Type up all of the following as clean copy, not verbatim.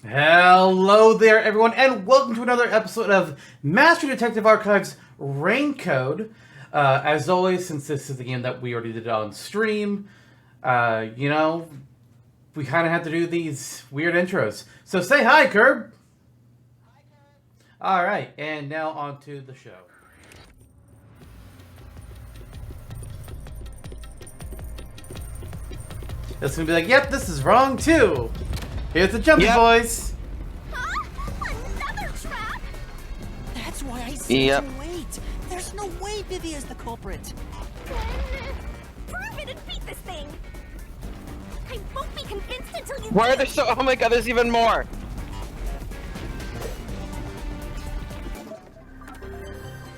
Hello there, everyone, and welcome to another episode of Master Detective Archive's Rain Code. As always, since this is the game that we already did on stream, we kind of have to do these weird intros. So say hi, Curb! Hi, Curb! Alright, and now on to the show. It's gonna be like, yep, this is wrong too! Here's the jumpy boys! Another trap? That's why I said to wait. There's no way Vivia's the culprit. Prove it and beat this thing! I won't be convinced until you— Why are there so— oh my god, there's even more!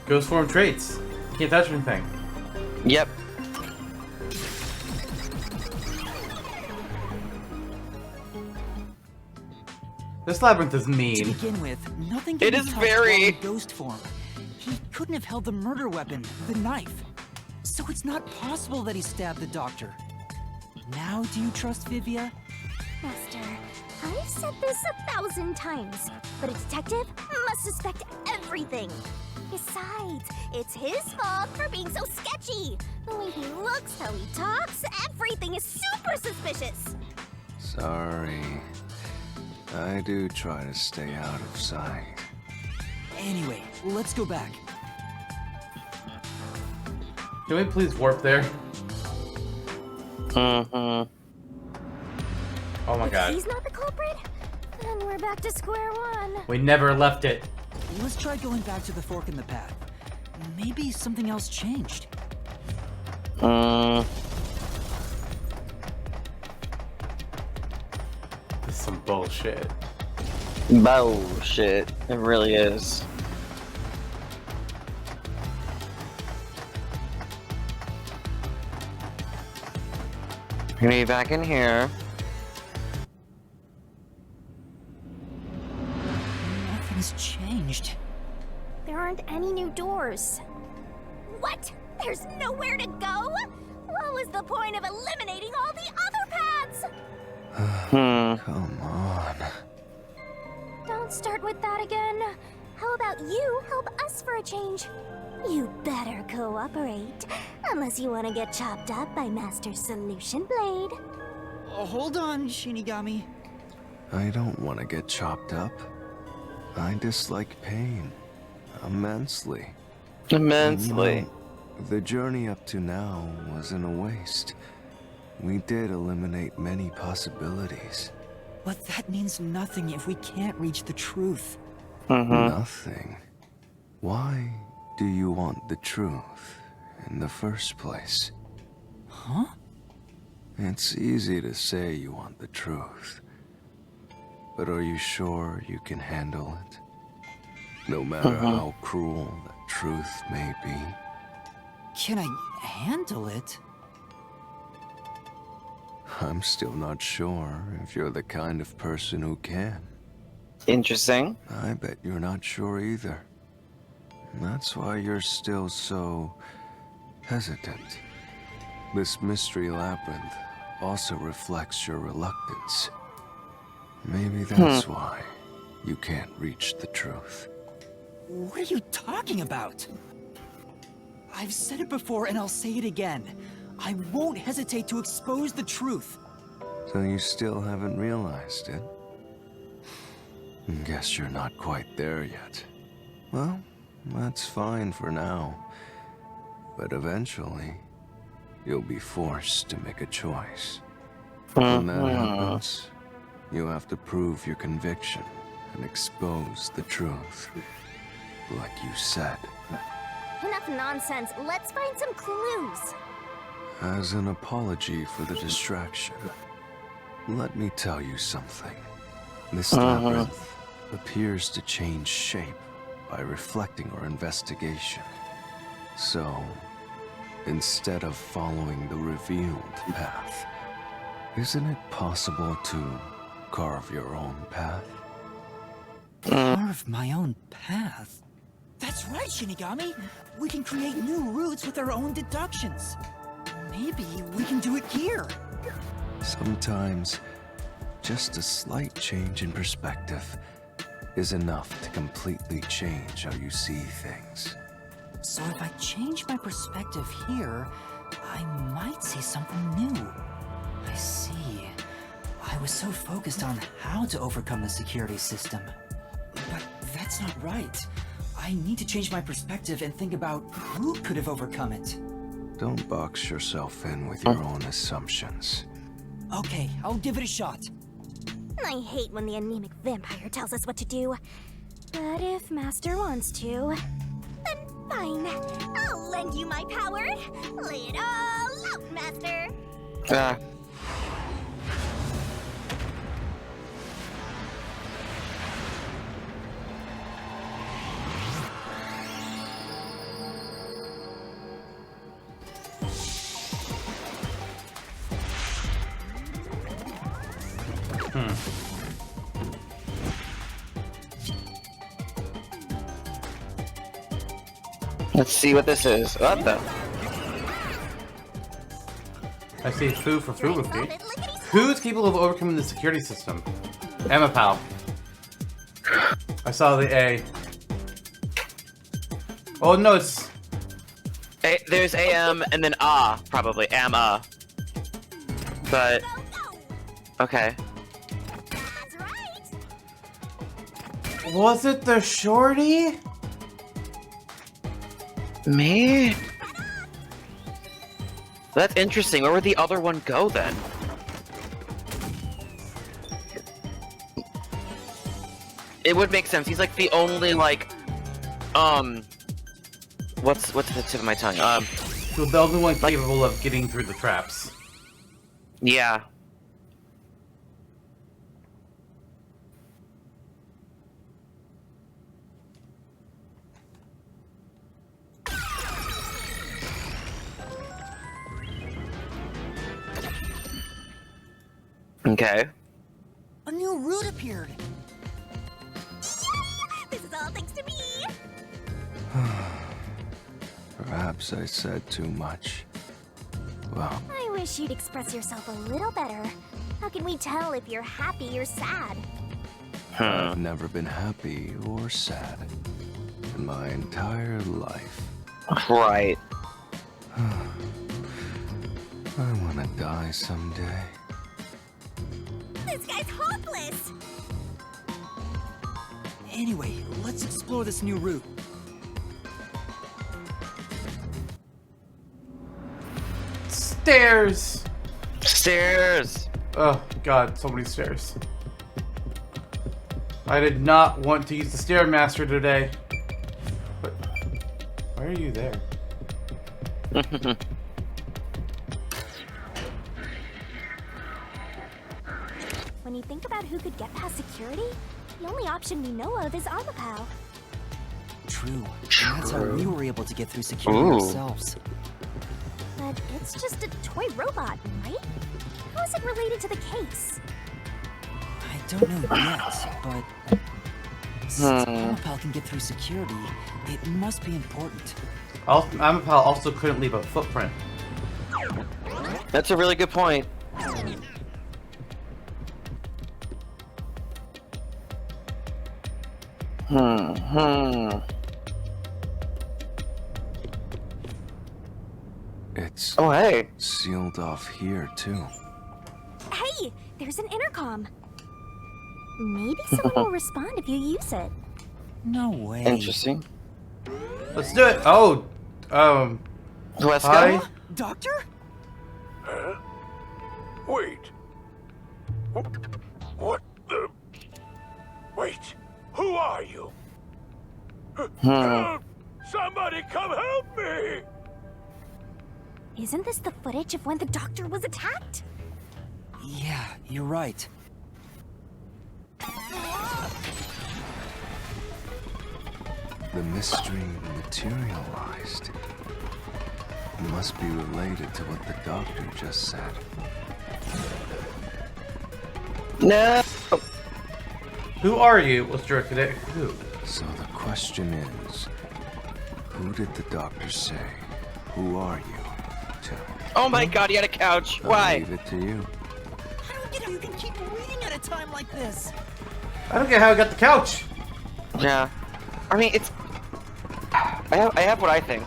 Ghost form traits. Can't touch anything. Yep. This labyrinth is To mean. begin with, nothing can It be is touched very- while in ghost form. He couldn't have held the murder weapon, the knife. So it's not possible that he stabbed the doctor. Now do you trust Vivia? Master, I've said this 1,000 times, but a detective must suspect everything. Besides, it's his fault for being so sketchy. The way he looks, how he talks, everything is super suspicious. Sorry. I do try to stay out of sight. Anyway, let's go back. Can we please warp there? Mm-hmm. Oh my If god. he's not the culprit, then we're back to square one. We never left it. Let's try going back to the fork in the path. Maybe something else changed. This is some bullshit. Bullshit. It really is. We're gonna be back in here. Nothing's changed. There aren't any new doors. What? There's nowhere to go? What was the point of eliminating all the other paths? Come on. Don't start with that again. How about you help us for a change? You better cooperate, unless you want to get chopped up by Master Solution Blade. Hold on, Shinigami. I don't want to get chopped up. I dislike pain. Immensely. Immensely. You know, the journey up to now wasn't a waste. We did eliminate many possibilities. But that means nothing if we can't reach the truth. Nothing. Why do you want the truth in the first place? Huh? It's easy to say you want the truth. But are you sure you can handle it? No matter how cruel the truth may be. Can I handle it? I'm still not sure if you're the kind of person who can. Interesting. I bet you're not sure either. That's why you're still so hesitant. This mystery labyrinth also reflects your reluctance. Maybe that's why you can't reach the truth. What are you talking about? I've said it before and I'll say it again. I won't hesitate to expose the truth. So you still haven't realized it? Guess you're not quite there yet. Well, that's fine for now. But eventually, you'll be forced to make a choice. When that happens, you have to prove your conviction and expose the truth. Like you said. Enough nonsense. Let's find some clues. As an apology for the distraction, let me tell you something. This labyrinth appears to change shape by reflecting our investigation. So, instead of following the revealed path, isn't it possible to carve your own path? Carve my own path? That's right, Shinigami! We can create new routes with our own deductions. Maybe we can do it here. Sometimes, just a slight change in perspective is enough to completely change how you see things. So if I change my perspective here, I might see something new. I see. I was so focused on how to overcome the security system. But that's not right. I need to change my perspective and think about who could have overcome it. Don't box yourself in with your own assumptions. Okay, I'll give it a shot. I hate when the anemic vampire tells us what to do. But if Master wants to, then fine. I'll lend you my power. Lay it all out, Master. Let's see what this is. What the? I see food for food with me. Who's capable of overcoming the security system? Emma Pal. I saw the A. Oh no, it's... There's AM and then probably. But... Okay. That's right. Was it the shorty? Me? That's interesting. Where would the other one go then? It would make sense. He's like the only like, what's the tip of my tongue? So the only one capable of getting through the traps. Yeah. Okay. A new route appeared. This is all thanks to me. Perhaps I said too much. Well, I wish you'd express yourself a little better. How can we tell if you're happy or sad? I've never been happy or sad in my entire life. Right. I want to die someday. This guy's hopeless. Anyway, let's explore this new route. Stairs! Stairs! Oh god, so many stairs. I did not want to use the Stairmaster today. But why are you there? When you think about who could get past security, the only option we know of is Amapao. True. And that's how we were able to get through security Ooh. ourselves. But it's just a toy robot, right? How is it related to the case? I don't know yet, but since Amapal can get through security, it must be important. Amapal also couldn't leave a footprint. That's a really good point. It's Oh, hey. sealed off here, too. Hey, there's an intercom. Maybe someone will respond if you use it. No way. Interesting. Let's do it! Oh, Let's hi. go. Doctor? Wait. What the? Wait. Who are you? Help! Somebody come help me! Isn't this the footage of when the doctor was attacked? Yeah, you're right. The mystery materialized. It must be related to what the doctor just said. No. Who are you? Was directed at who? So the question is, who did the doctor say? Who are you? To? Oh my god, he had a couch. I'll Why? leave it to you. How do we get how you can keep reading at a time like this. I don't get how I got the couch. Yeah. I mean, it's... I have what I think.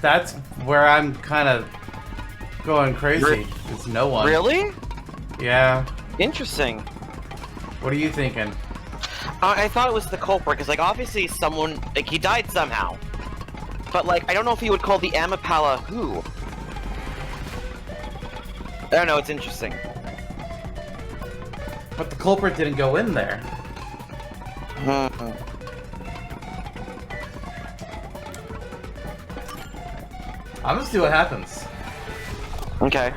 That's where I'm kind of going crazy. It's no one. Really? Yeah. Interesting. What are you thinking? I thought it was the culprit, because, like, obviously someone... Like, he died somehow. But, like, I don't know if he would call the Amapala who. I don't know, it's interesting. But the culprit didn't go in there. I'm gonna see what happens. Okay.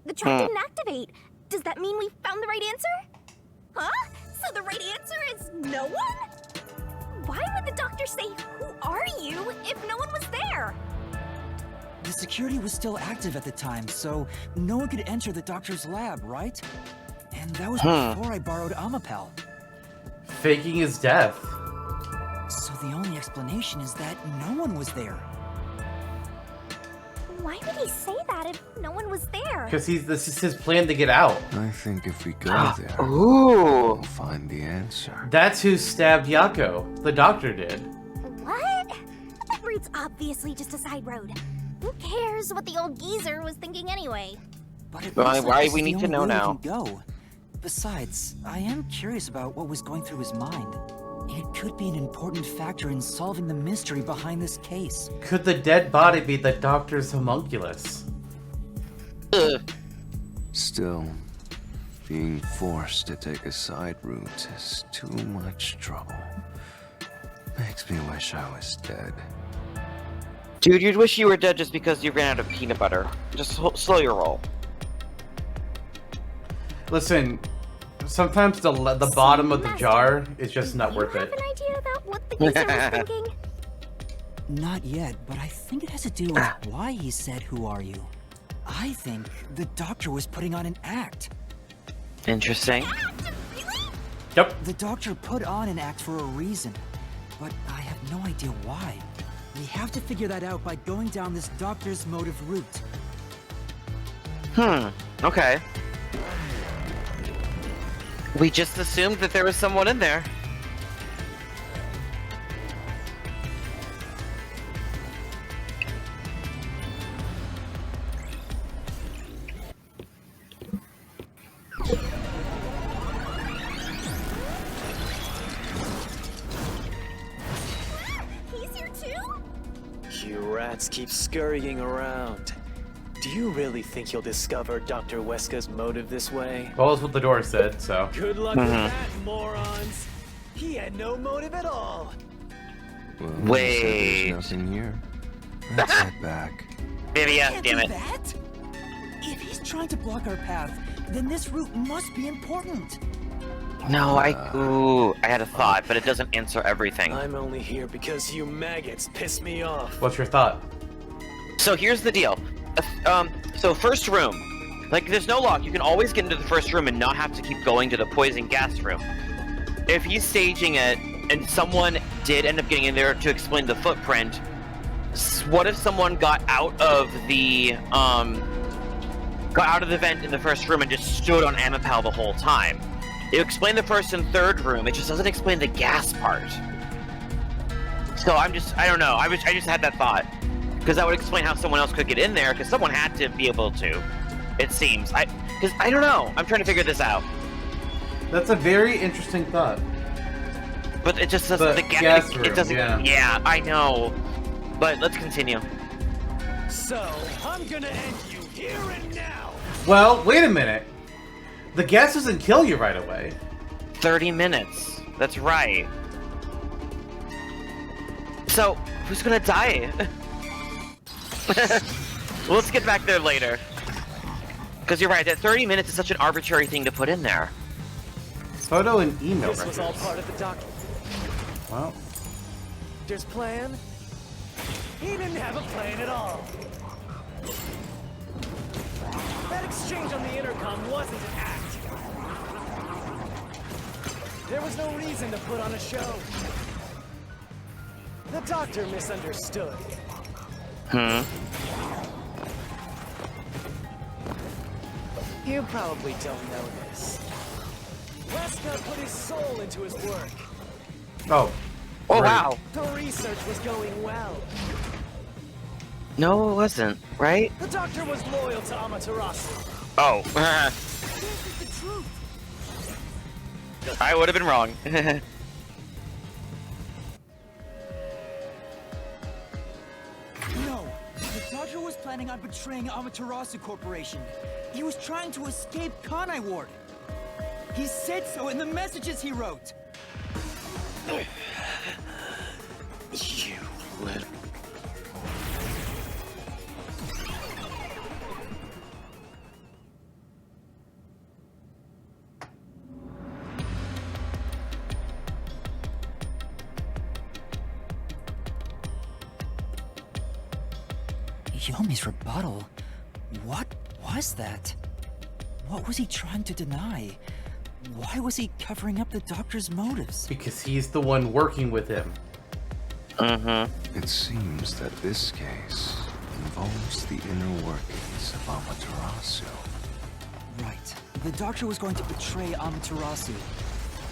The trap didn't activate. Does that mean we found the right answer? Huh? So the right answer is no one? Why would the doctor say, "Who are you?" if no one was there? The security was still active at the time, so no one could enter the doctor's lab, right? And that was before I borrowed Amapel. Faking his death. So the only explanation is that no one was there. Why would he say that if no one was there? Because this is his plan to get out. I think if we go there, Ooh. we'll find the answer. That's who stabbed Yako. The doctor did. What? That route's obviously just a side road. Who cares what the old geezer was thinking anyway? But it Why- looks why like this we is need the to only know way now. we can go. Besides, I am curious about what was going through his mind. It could be an important factor in solving the mystery behind this case. Could the dead body be the doctor's homunculus? Ugh. Still, being forced to take a side route is too much trouble. Makes me wish I was dead. Dude, you'd wish you were dead just because you ran out of peanut butter. Just slow your roll. Listen, sometimes the bottom of the jar is just not worth Do you it. have an idea about what the geezer was thinking? Not yet, but I think it has to do with why he said, "Who are you?" I think the doctor was putting on an act. Interesting. Really? Yep. The doctor put on an act for a reason, but I have no idea why. We have to figure that out by going down this doctor's motive route. Okay. We just assumed that there was someone in there. He's here too? You rats keep scurrying around. Do you really think you'll discover Dr. Weska's motive this way? Well, that's what the door said, so. Good luck with that, morons! He had no motive at all! Well, Wait. you said there's nothing here. Let's head back. Maybe yes, Can't damn do it. that? If he's trying to block our path, then this route must be important. No, I had a thought, but it doesn't answer everything. I'm only here because you maggots piss me off. What's your thought? So here's the deal. So first room. Like, there's no lock. You can always get into the first room and not have to keep going to the poison gas room. If he's staging it, and someone did end up getting in there to explain the footprint, what if someone got out of the vent in the first room and just stood on Amapal the whole time? It explained the first and third room, it just doesn't explain the gas part. So I don't know, I just had that thought. Because that would explain how someone else could get in there, because someone had to be able to, it seems. Because I don't know, I'm trying to figure this out. That's a very interesting thought. But it just doesn't, The gas, gas it room, doesn't, yeah. I know. But let's continue. So, I'm gonna end you here and now! Well, wait a minute. The gas doesn't kill you right away. 30 minutes, that's right. So, who's gonna die? Well, let's get back there later. Because you're right, that 30 minutes is such an arbitrary thing to put in there. Photo and email This was all records. part of the document. Well, There's plan? He didn't have a plan at all. That exchange on the intercom wasn't an act. There was was no reason to put on a show. The doctor misunderstood. You probably don't know this. Wesker put his soul into his work. Oh. Oh, Great. wow. The research was going well. No, it wasn't, right? The doctor was loyal to Amaterasu. Oh. This is the truth. I would have been wrong. No, the doctor was planning on betraying Amaterasu Corporation. He was trying to escape Kanai Ward. He said so in the messages he wrote. You little... Yomi's rebuttal? What was that? What was he trying to deny? Why was he covering up the doctor's motives? Because he's the one working with him. It seems that this case involves the inner workings of Amaterasu. Right. The doctor was going to betray Amaterasu.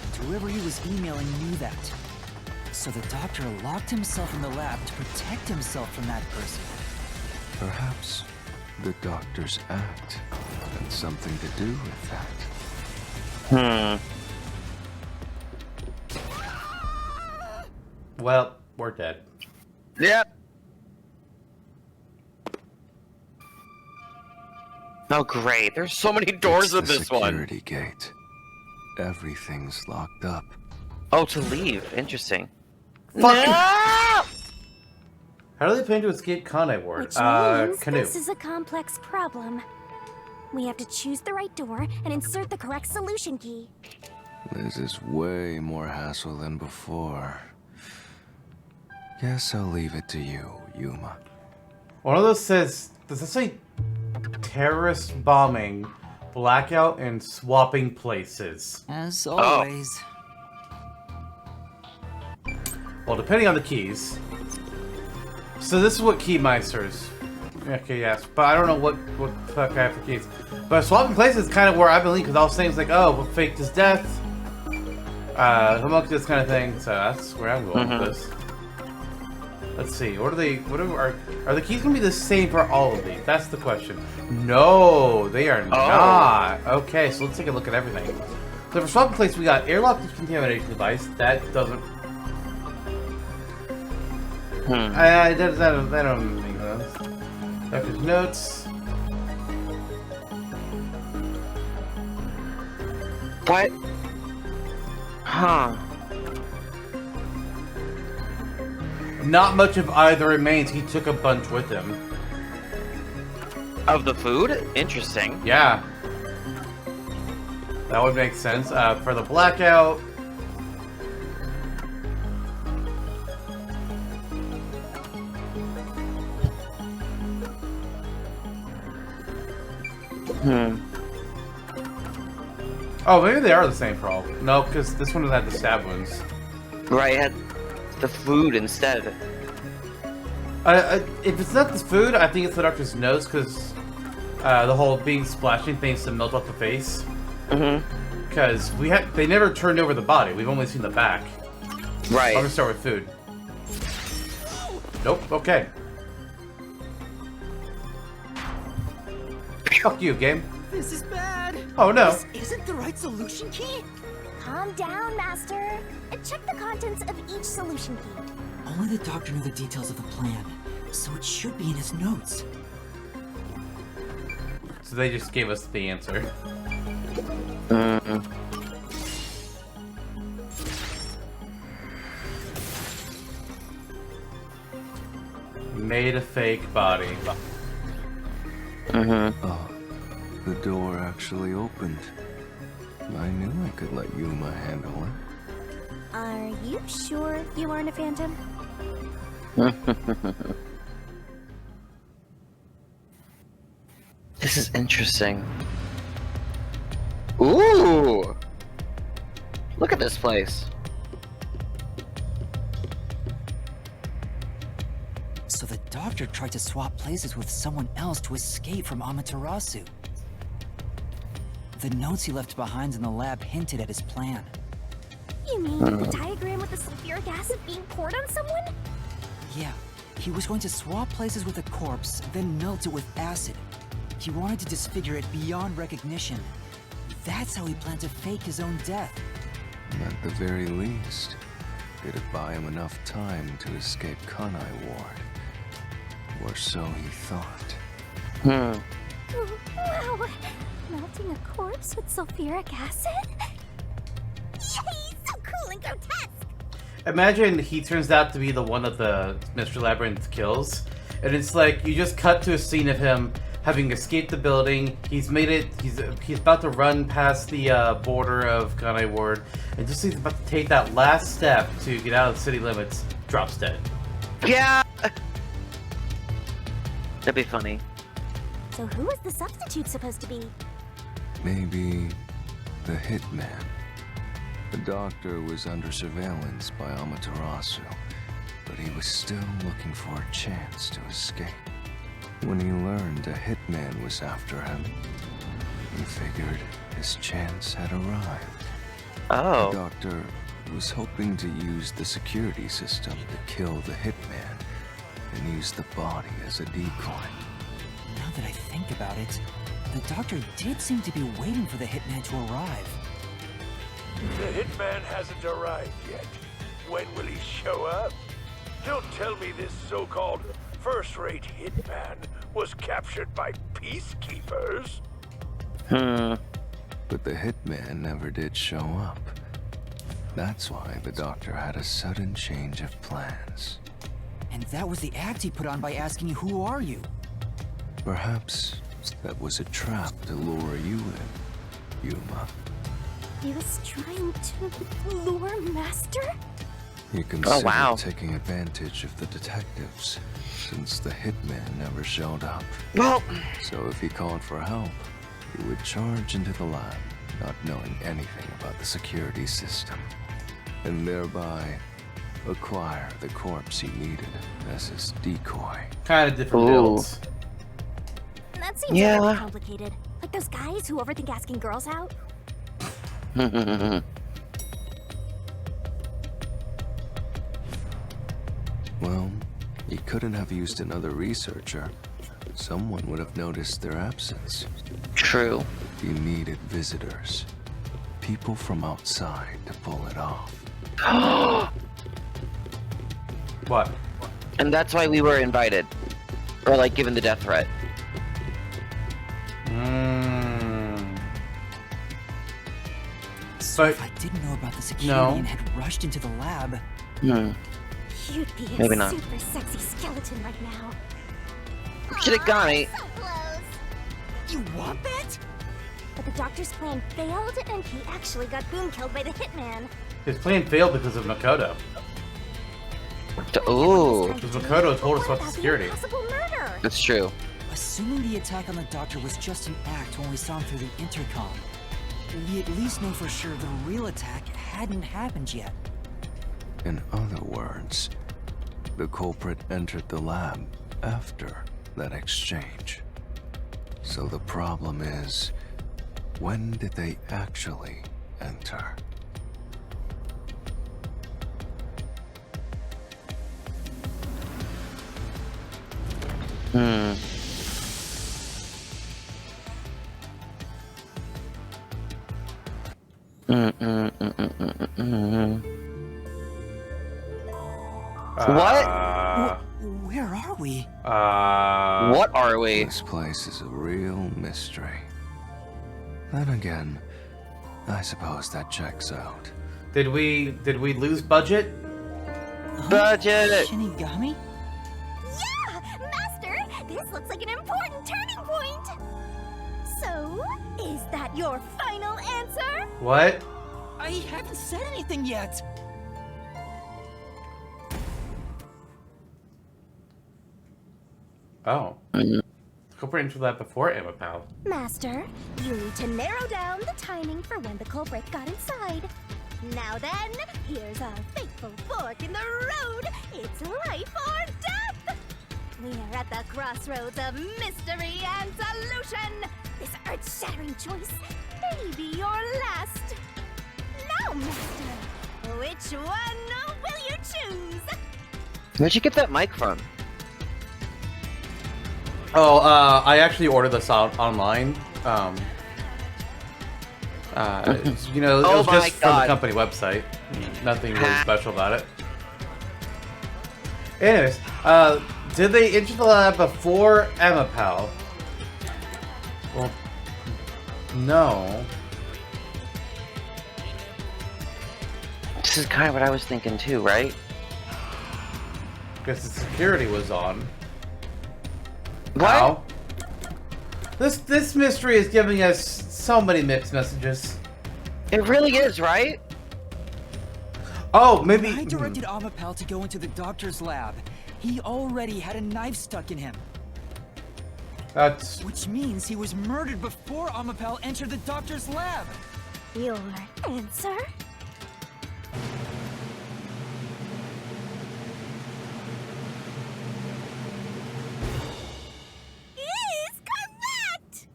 And whoever he was emailing knew that. So the doctor locked himself in the lab to protect himself from that person. Perhaps the doctor's act had something to do with that. Well, we're dead. Yep. Oh, great. There's so many doors It's in the this one. security gate. Everything's locked up. Oh, to leave. Interesting. Fucking- No! How do they plan to escape Kanai Ward? Which means Canoe. this is a complex problem. We have to choose the right door and insert the correct solution key. This is way more hassle than before. Guess I'll leave it to you, Yuma. One of those says, does this say terrorist bombing, blackout, and swapping places? As always. Well, depending on the keys. So this is what key meisters. Okay, yes, but I don't know what the fuck I have for keys. But swapping places is kind of where I've been leaning, because I was saying it's like, oh, what faked his death? Amongst this kind of thing. So that's where I'm going with this. Let's see. What are they? Are the keys gonna be the same for all of these? That's the question. No, they are not. Okay, so let's take a look at everything. So for swapping places, we got airlock decontamination device. That doesn't. That don't make sense. Doctor's notes. What? Huh. Not much of either remains. He took a bunch with him. Of the food? Interesting. Yeah. That would make sense. For the blackout. Oh, maybe they are the same for all. No, because this one had the stab wounds. Right, it had the food instead. If it's not the food, I think it's the doctor's nose, because the whole being splashing things to melt off the face. Because they never turned over the body. We've only seen the back. Right. I'm gonna start with food. Nope. Okay. Fuck you, game. This is bad. Oh no. This isn't the right solution key? Calm down, Master. And check the contents of each solution key. Only the doctor knew the details of the plan, so it should be in his notes. So they just gave us the answer. Made a fake body. Oh, the door actually opened. I knew I could let Yuma handle it. Are you sure you aren't a phantom? This is interesting. Ooh! Look at this place. So the doctor tried to swap places with someone else to escape from Amaterasu. The notes he left behind in the lab hinted at his plan. You mean the diagram with the sulfuric acid being poured on someone? Yeah, he was going to swap places with a corpse, then melt it with acid. He wanted to disfigure it beyond recognition. That's how he planned to fake his own death. At the very least, it'd buy him enough time to escape Kanai Ward. Or so he thought. Wow! Melting a corpse with sulfuric acid? Yay! So cool and grotesque! Imagine he turns out to be the one that the Mr. Labyrinth kills, and it's like you just cut to a scene of him having escaped the building. He's made it. He's about to run past the border of Kanai Ward, and just he's about to take that last step to get out of the city limits. Drops dead. Yeah. That'd be funny. So who is the substitute supposed to be? Maybe the hitman. The doctor was under surveillance by Amaterasu, but he was still looking for a chance to escape. When he learned a hitman was after him, he figured his chance had arrived. Oh. The doctor was hoping to use the security system to kill the hitman and use the body as a decoy. Now that I think about it, the doctor did seem to be waiting for the hitman to arrive. The hitman hasn't arrived yet. When will he show up? Don't tell me this so-called first-rate hitman was captured by peacekeepers. But the hitman never did show up. That's why the doctor had a sudden change of plans. And that was the act he put on by asking, "Who are you?" Perhaps that was a trap to lure you in, Yuma. He was trying to lure Master? He considered wow. taking advantage of the detectives, since the hitman never showed up. Well, So if he called for help, he would charge into the lab, not knowing anything about the security system, and thereby acquire the corpse he needed as his decoy. Kind of different Ooh. builds. That seems Yeah. a little complicated. Like those guys who overthink asking girls out. Well, he couldn't have used another researcher. Someone would have noticed their absence. true. He needed visitors. People from outside to pull it off. What? And that's why we were invited. Or like given the death threat. So But- if I didn't know about the security No. and had rushed into the lab, Hmm. You'd be a Maybe not. super sexy skeleton right now. Shinigami. So close. you want that? But the doctor's plan failed, and he actually got boom killed by the hitman. His plan failed because of Makoto. Ooh. Because Makoto told us What about the the security. impossible murder? That's true. Assuming the attack on the doctor was just an act when we saw him through the intercom, we at least know for sure the real attack hadn't happened yet. In other words, the culprit entered the lab after that exchange. So the problem is, when did they actually enter? Hmm. What? Where are we? What are we? This place is a real mystery. Then again, I suppose that checks out. Did we lose budget? Budget! Shinigami? Yeah! Master, this looks like an important turning point! So, is that your final answer? What? I haven't said anything yet! Oh. Culprit entered that before Amapal. Master, you need to narrow down the timing for when the culprit got inside. Now then, here's our fateful fork in the road. It's life or death. We're at the crossroads of mystery and solution. This earth-shattering choice may be your last. Now, Master, which one will you choose? Where'd you get that mic from? Oh, I actually ordered this out online. You know, it Oh was my just from the God. company website. Nothing really special about it. Anyways, did they enter the lab before Emapal? Well, no. This is kind of what I was thinking too, right? Because the security was on. What? How? This mystery is giving us so many mixed messages. It really is, right? Oh, maybe. I directed Amapal to go into the doctor's lab. He already had a knife stuck in him. That's. Which means he was murdered before Amapal entered the doctor's lab. Your answer? Is correct!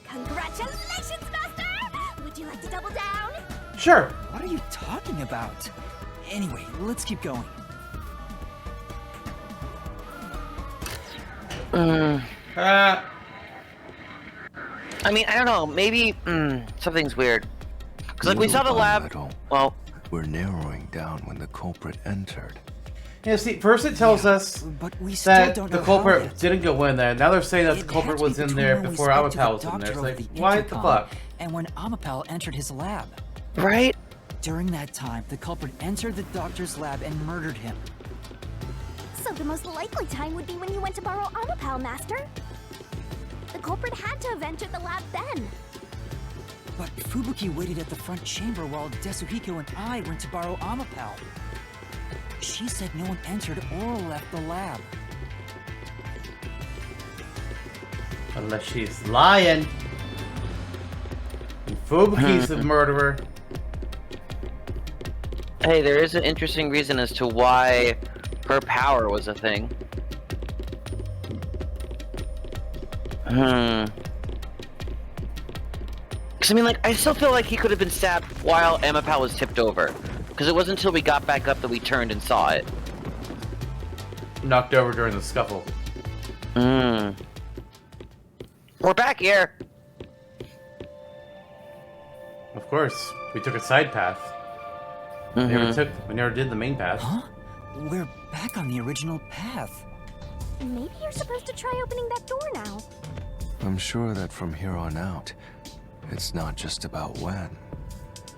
Congratulations, Master! Would you like to double down? Sure. What are you talking about? Anyway, let's keep going. I mean, I don't know. Maybe something's weird. Because like we saw the Little by lab. little, Well, we're narrowing down when the culprit entered. Yeah, see, first it tells us But we still that don't the know culprit how yet. didn't go in there. Now they're saying that the It culprit had to was be in between there when we before spoke to Amapal the was in there. doctor It's over like, the what the intercom fuck? And when Amapal entered his lab. right? During that time, the culprit entered the doctor's lab and murdered him. So the most likely time would be when you went to borrow Amapal, Master. The culprit had to have entered the lab then. But Fubuki waited at the front chamber while Desuhiko and I went to borrow Amapal. She said no one entered or left the lab. Unless she's lying. And Fubuki's the murderer. Hey, there is an interesting reason as to why her power was a thing. Because, I mean, like, I still feel like he could have been stabbed while Amapal was tipped over. Because it wasn't until we got back up that we turned and saw it. Knocked over during the scuffle. We're back here! Of course, we took a side path. We never did the main path. Huh? We're back on the original path. Maybe you're supposed to try opening that door now. I'm sure that from here on out, it's not just about when,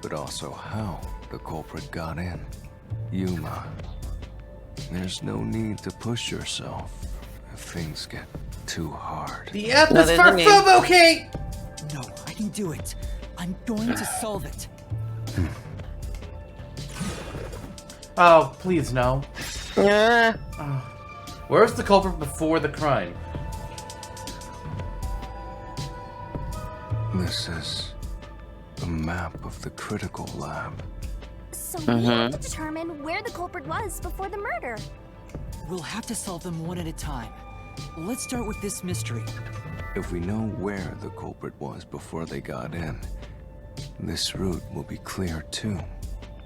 but also how the culprit got in. Yuma, there's no need to push yourself if things get too hard. The F No, is there's for no need. Fubuki! No, I can do it. I'm going to solve it. Oh, please no. Yeah. Where's the culprit before the crime? This is a map of the critical lab. So we have to determine where the culprit was before the murder. We'll have to solve them one at a time. Let's start with this mystery. If we know where the culprit was before they got in, this route will be clear too.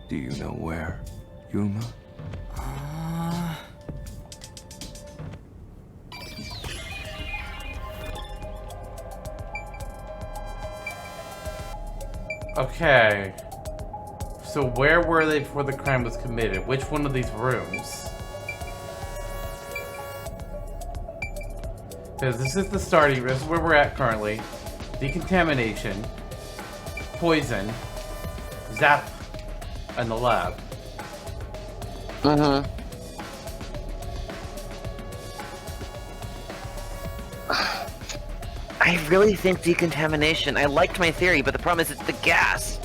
Do you know where, Yuma? Okay. So where were they before the crime was committed? Which one of these rooms? Because this is the starting, this is where we're at currently. Decontamination, poison, zap, and the lab. I really think decontamination. I liked my theory, but the problem is it's the gas.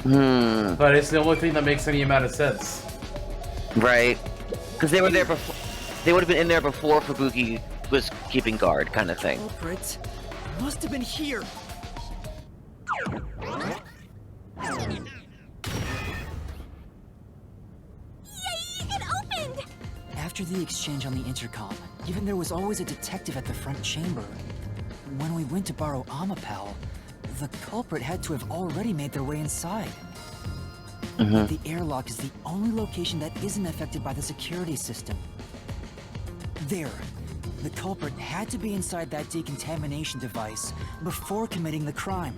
But it's the only thing that makes any amount of sense. Right. Because they were there before. They would have been in there before Fubuki was keeping guard, kind of thing. Culprit must have been here. Yay! It opened! After the exchange on the intercom, given there was always a detective at the front chamber, when we went to borrow Amapal, the culprit had to have already made their way inside. The airlock is the only location that isn't affected by the security system. There. The culprit had to be inside that decontamination device before committing the crime.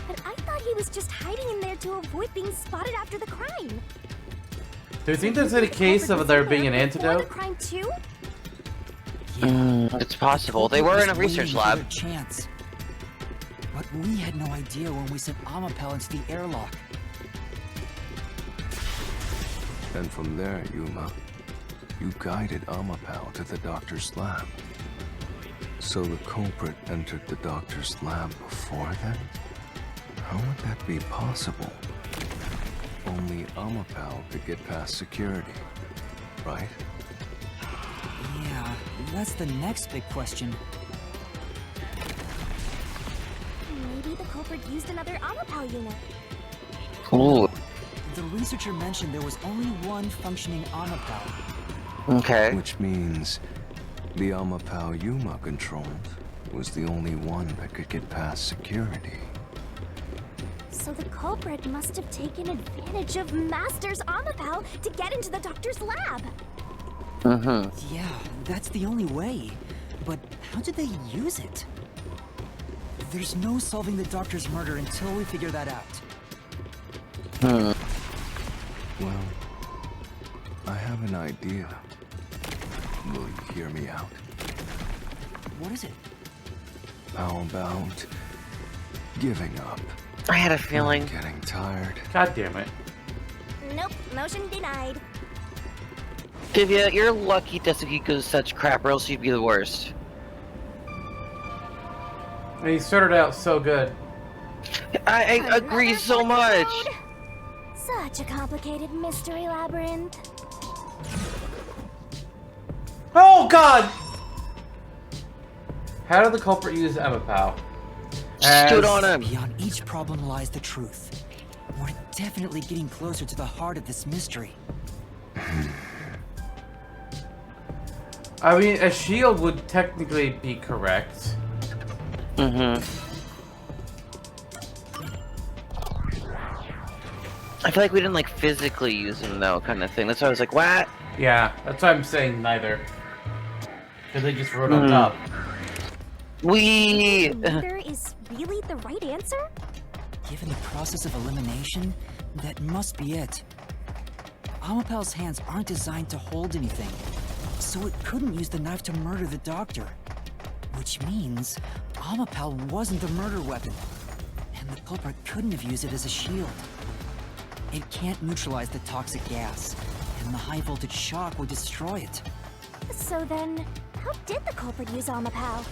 But I thought he was just hiding in there to avoid being spotted after the crime. Do you think there's any case of there being an Before the antidote? crime too? It's possible. They were in a research lab. Chance. But we had no idea when we sent Amapal into the airlock. And from there, Yuma, you guided Amapal to the doctor's lab. So the culprit entered the doctor's lab before then? How would that be possible? Only Amapal could get past security, right? Yeah, that's the next big question. Maybe the culprit used another Amapal unit. Ooh. The researcher mentioned there was only one functioning Amapal. Okay. Which means the Amapal Yuma controlled was the only one that could get past security. So the culprit must have taken advantage of Master's Amapal to get into the doctor's lab. Yeah, that's the only way. But how did they use it? There's no solving the doctor's murder until we figure that out. Well, I have an idea. Will you hear me out? What is it? How about giving up? I had a feeling. I'm getting tired. God damn it. Nope, motion denied. Divya, you're lucky Desicky goes such crap, or else you'd be the worst. And he started out so good. I agree so much. Such a complicated mystery labyrinth. Oh god! How did the culprit use Amapal? Stood on him. Beyond each problem lies the truth. We're definitely getting closer to the heart of this mystery. I mean, a shield would technically be correct. I feel like we didn't like physically use him though, kind of thing. That's why I was like, what? Yeah, that's why I'm saying neither. Because they just wrote on top. Neither is really the right answer? Given the process of elimination, that must be it. Amapal's hands aren't designed to hold anything, so it couldn't use the knife to murder the doctor. Which means Amapal wasn't the murder weapon, and the culprit couldn't have used it as a shield. It can't neutralize the toxic gas, and the high voltage shock would destroy it. So then, how did the culprit use Amapal?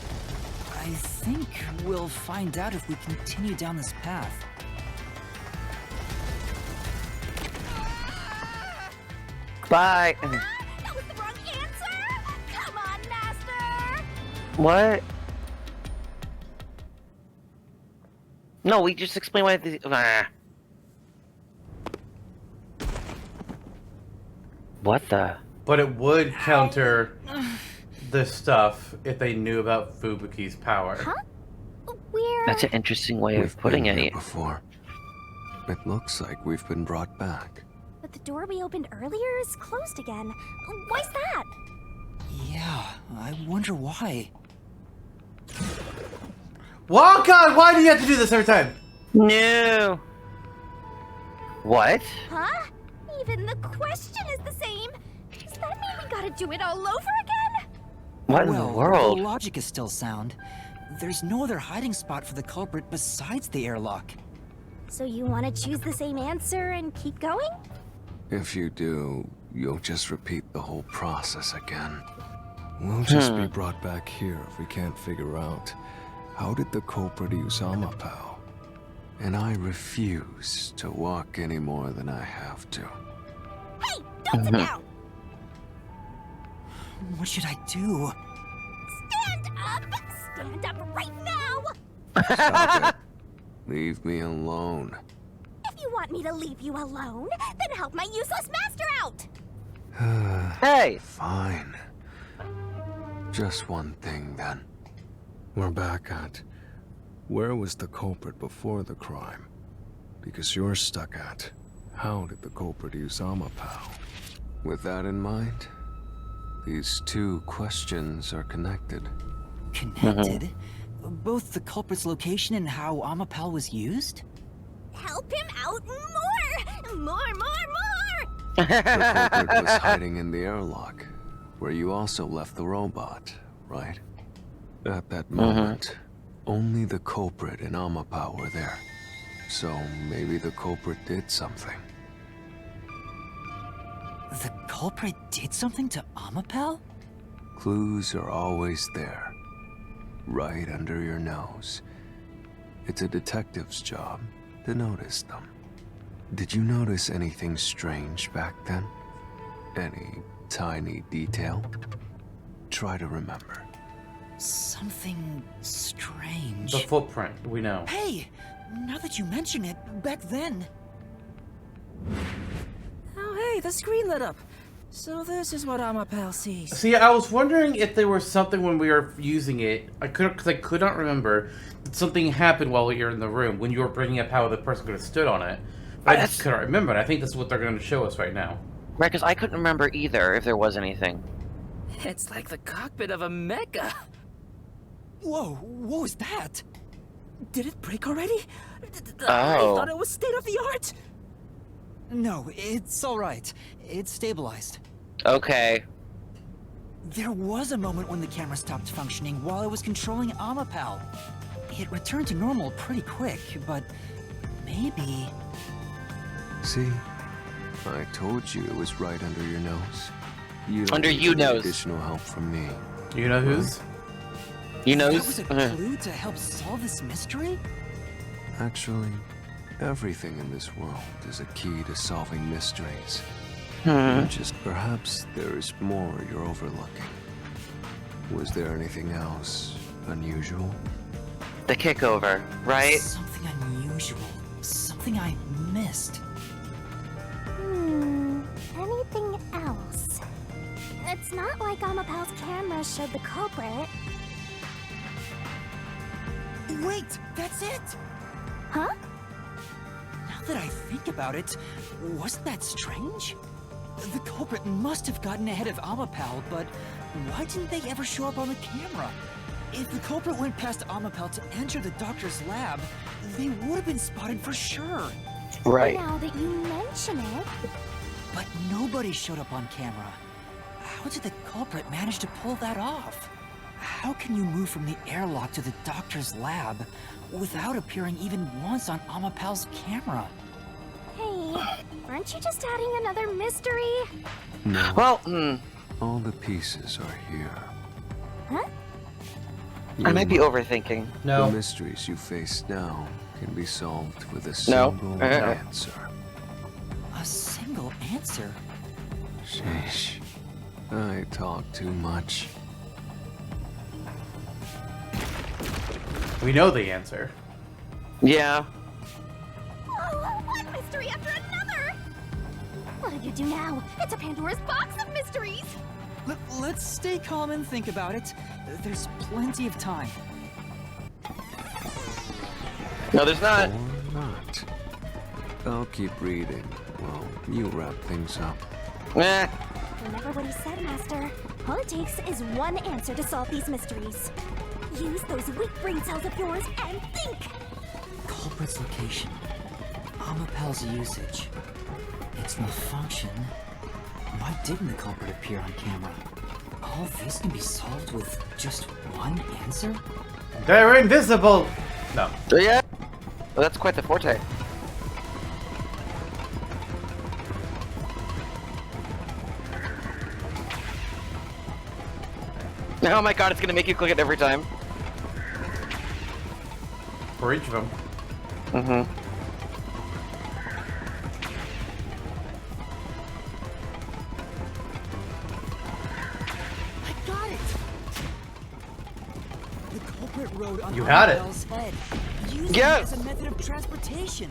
I think we'll find out if we continue down this path. Bye. That was the wrong answer! Come on, Master! What? No, we just explained why the. What the? But it would counter this stuff if they knew about Fubuki's power. Huh? We're... That's an interesting way We've of putting been here it. before. It looks like we've been brought back. But the door we opened earlier is closed again. Why's that? Yeah, I wonder why. Oh god, why do you have to do this every time? No. What? Huh? Even the question is the same. Does that mean we gotta do it all over again? What in Well, the world? the logic is still sound. There's no other hiding spot for the culprit besides the airlock. So you want to choose the same answer and keep going? If you do, you'll just repeat the whole process again. We'll just be brought back here if we can't figure out how did the culprit use Amapal. And I refuse to walk any more than I have to. Don't sit down! What should I do? Stand up! Stand up right now! Stop it. Leave me alone. If you want me to leave you alone, then help my useless master out! Hey! Fine. Just one thing then. We're back at... Where was the culprit before the crime? Because you're stuck at... How did the culprit use Amapao? With that in mind, these two questions are connected. Connected? Both the culprit's location and how Amapao was used? Help him out more! More! The culprit was hiding in the airlock, where you also left the robot, right? At that moment, only the culprit and Amapao were there. So maybe the culprit did something. The culprit did something to Amapao? Clues are always there, right under your nose. It's a detective's job to notice them. Did you notice anything strange back then? Any tiny detail? Try to remember. Something strange. The footprint, we know. Hey! Now that you mention it, back then... Oh hey, the screen lit up. So this is what Amapao sees. See, I was wondering if there was something when we were using it. I could not remember that something happened while we were in the room when you were bringing up how the person could have stood on it. But I just couldn't remember, and I think this is what they're going to show us right now. Right, because I couldn't remember either if there was anything. It's like the cockpit of a mecha. Whoa, what was that? Did it break already? I thought it was state of the art. No, it's alright. It's stabilized. Okay. There was a moment when the camera stopped functioning while I was controlling Amapao. It returned to normal pretty quick, but maybe... See? I told you it was right under your nose. You don't Under need you any nose. additional help from me. You know whose? You know? That was a clue to help solve this mystery? Actually, everything in this world is a key to solving mysteries. Just perhaps there is more you're overlooking. Was there anything else unusual? The kickover, right? Something unusual. Something I missed. Anything else? It's not like Amapao's camera showed the culprit. Wait, that's it! Huh? Now that I think about it, wasn't that strange? The culprit must have gotten ahead of Amapao, but why didn't they ever show up on the camera? If the culprit went past Amapao to enter the doctor's lab, they would have been spotted for sure. Right. Now that you mention it, But nobody showed up on camera. How did the culprit manage to pull that off? How can you move from the airlock to the doctor's lab without appearing even once on Amapao's camera? hey, aren't you just adding another mystery? No. Well, All the pieces are here. Huh? I might be Yuma, overthinking. The No. mysteries you face now can be solved with a No. single answer. A single answer? Sheesh. I talk too much. We know the answer. Yeah. Oh, one mystery after another! What do you do now? It's a Pandora's box of mysteries! Let's stay calm and think about it. There's plenty of time. No, there's not. Or not. I'll keep reading. Well, you wrap things up. Eh. Remember what he said, Master. All it takes is one answer to solve these mysteries. Use those weak brain cells of yours and think! Culprit's location. Amapao's usage. Its malfunction. Why didn't the culprit appear on camera? All this can be solved with just one answer? They're invisible! No. Yeah. Well, that's quite the forte. Oh my god, it's gonna make you click it every time. For each of them. on You had it. Annabelle's head, using Yes. it as a method of transportation.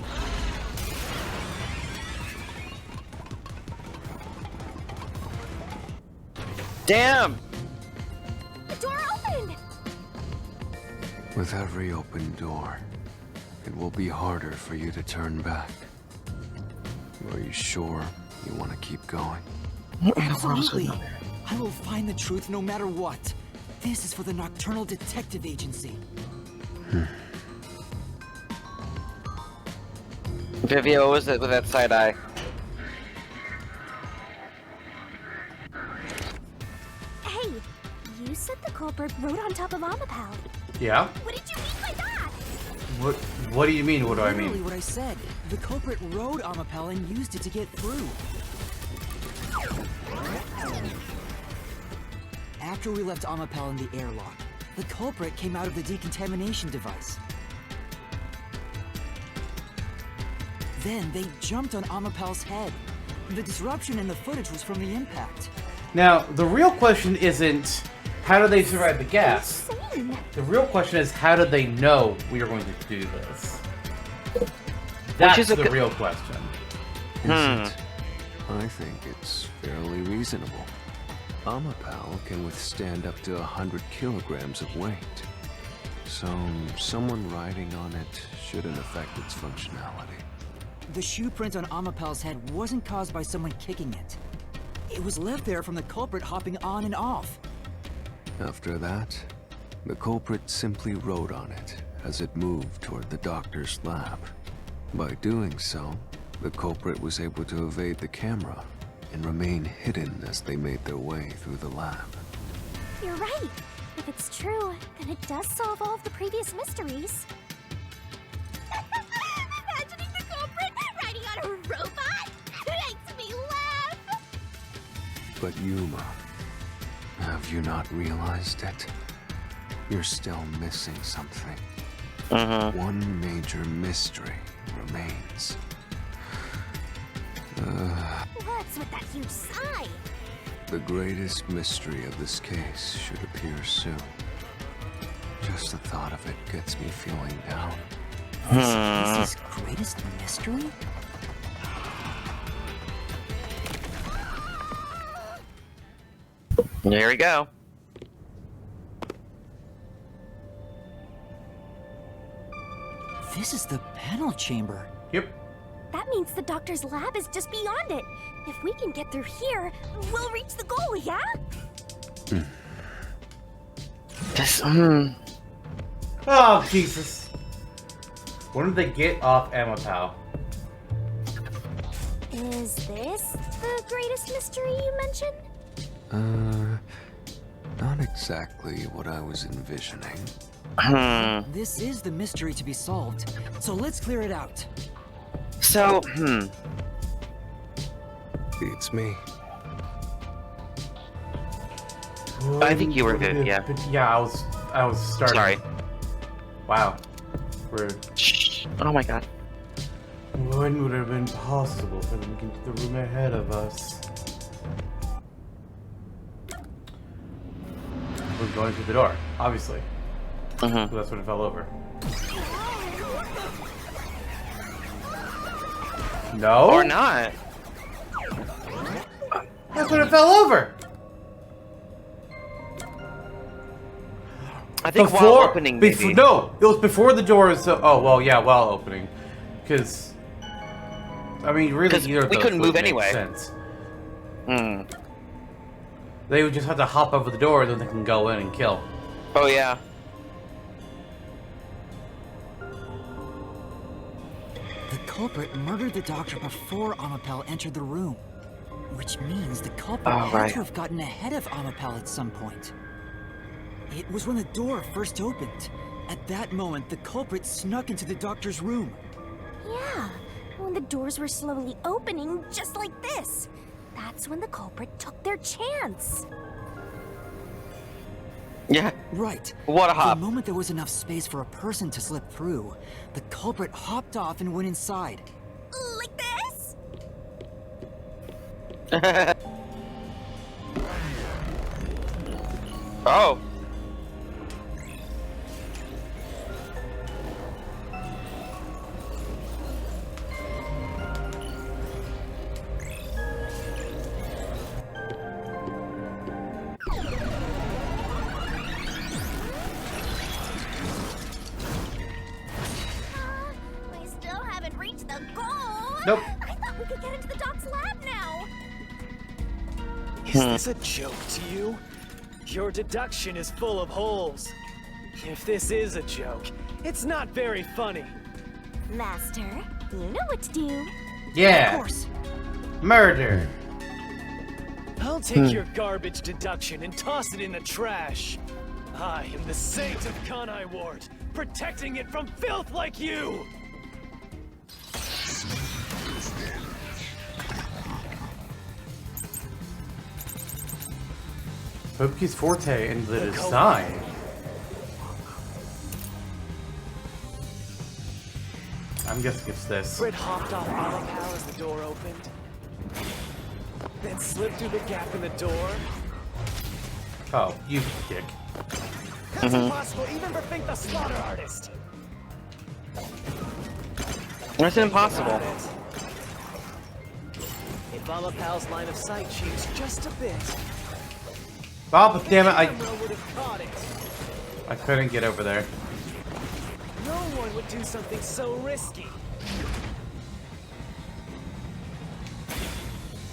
Damn! The door opened! With every open door, it will be harder for you to turn back. Are you sure you want to keep going? Absolutely. I will find the truth no matter what. This is for the Nocturnal Detective Agency. Vivian, what was it with that side eye? Hey, you said the culprit rode on top of Amapal. Yeah? What did you mean by that? What do you mean? What do I Literally mean? what I said. The culprit rode Amapal and used it to get through. After we left Amapal in the airlock, the culprit came out of the decontamination device. Then they jumped on Amapal's head. The disruption in the footage was from the impact. Now, the real question isn't how did they survive the gas? Insane. The real question is how did they know we were going to do this? That's is a the good- real question. Is it? I think it's fairly reasonable. Amapal can withstand up to 100 kilograms of weight. So, someone riding on it shouldn't affect its functionality. The shoe print on Amapal's head wasn't caused by someone kicking it. It was left there from the culprit hopping on and off. After that, the culprit simply rode on it as it moved toward the doctor's lab. By doing so, the culprit was able to evade the camera and remain hidden as they made their way through the lab. You're right. If it's true, then it does solve all of the previous mysteries. Imagining the culprit riding on a robot makes me laugh. But Yuma, have you not realized it? You're still missing something. One major mystery remains. What's with that huge sigh? The greatest mystery of this case should appear soon. Just the thought of it gets me feeling down. This is greatest mystery? Here we go. This is the panel chamber. Yep. That means the doctor's lab is just beyond it. If we can get through here, we'll reach the goal, yeah? This, Oh, Jesus. When did they get off Amapal? Is this the greatest mystery you mentioned? Not exactly what I was envisioning. This is the mystery to be solved, so let's clear it out. So, Beats me. I think you were good, yeah. Yeah, I was starting. Sorry. Wow. Rude. Oh my god. When would it have been possible for them to get to the room ahead of us? We're going through the door, obviously. So that's when it fell over. No? Or not. That's when it fell over! I think while opening, maybe. No! It was before the door is oh, well, yeah, while opening. Because... I mean, really, 'Cause either of we those couldn't would move make anyway. sense. They would just have to hop over the door, then they can go in and kill. Oh yeah. The culprit murdered the doctor before Amapal entered the room. Which means the culprit Oh, had right. to have gotten ahead of Amapal at some point. It was when the door first opened. At that moment, the culprit snuck into the doctor's room. Yeah, when the doors were slowly opening, just like this. That's when the culprit took their chance. Yeah. Right. What a hop. The moment there was enough space for a person to slip through, the culprit hopped off and went inside. Like this? Oh. Nope. I thought we could get into the doc's lab now. Is this a joke to you? Your deduction is full of holes. If this is a joke, it's not very funny. Master, you know what to do. Yeah. Of course. Murder. I'll take your garbage deduction and toss it in the trash. I am the saint of Kanai Ward, protecting it from filth like you! Poke's forte in the design. I'm guessing it's this. Britt hopped off Autopal as the door opened. Then slipped through the gap in the door. Oh, you dick. That's impossible even for Fink the Slaughter Artist! That's impossible. If Autopal's line of sight changed just a bit, Bob, damn it, camera would have caught it. I couldn't get over there. No one would do something so risky.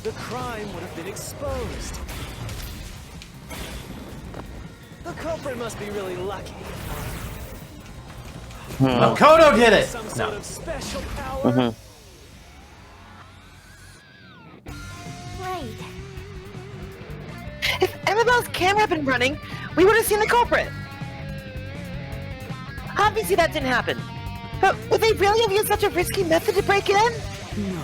The crime would have been exposed. The culprit must be really lucky. Makoto did it! Some sort No. of special power. Right. If Annabelle's camera had been running, we would have seen the culprit. Obviously that didn't happen. But would they really have used such a risky method to break it in? No.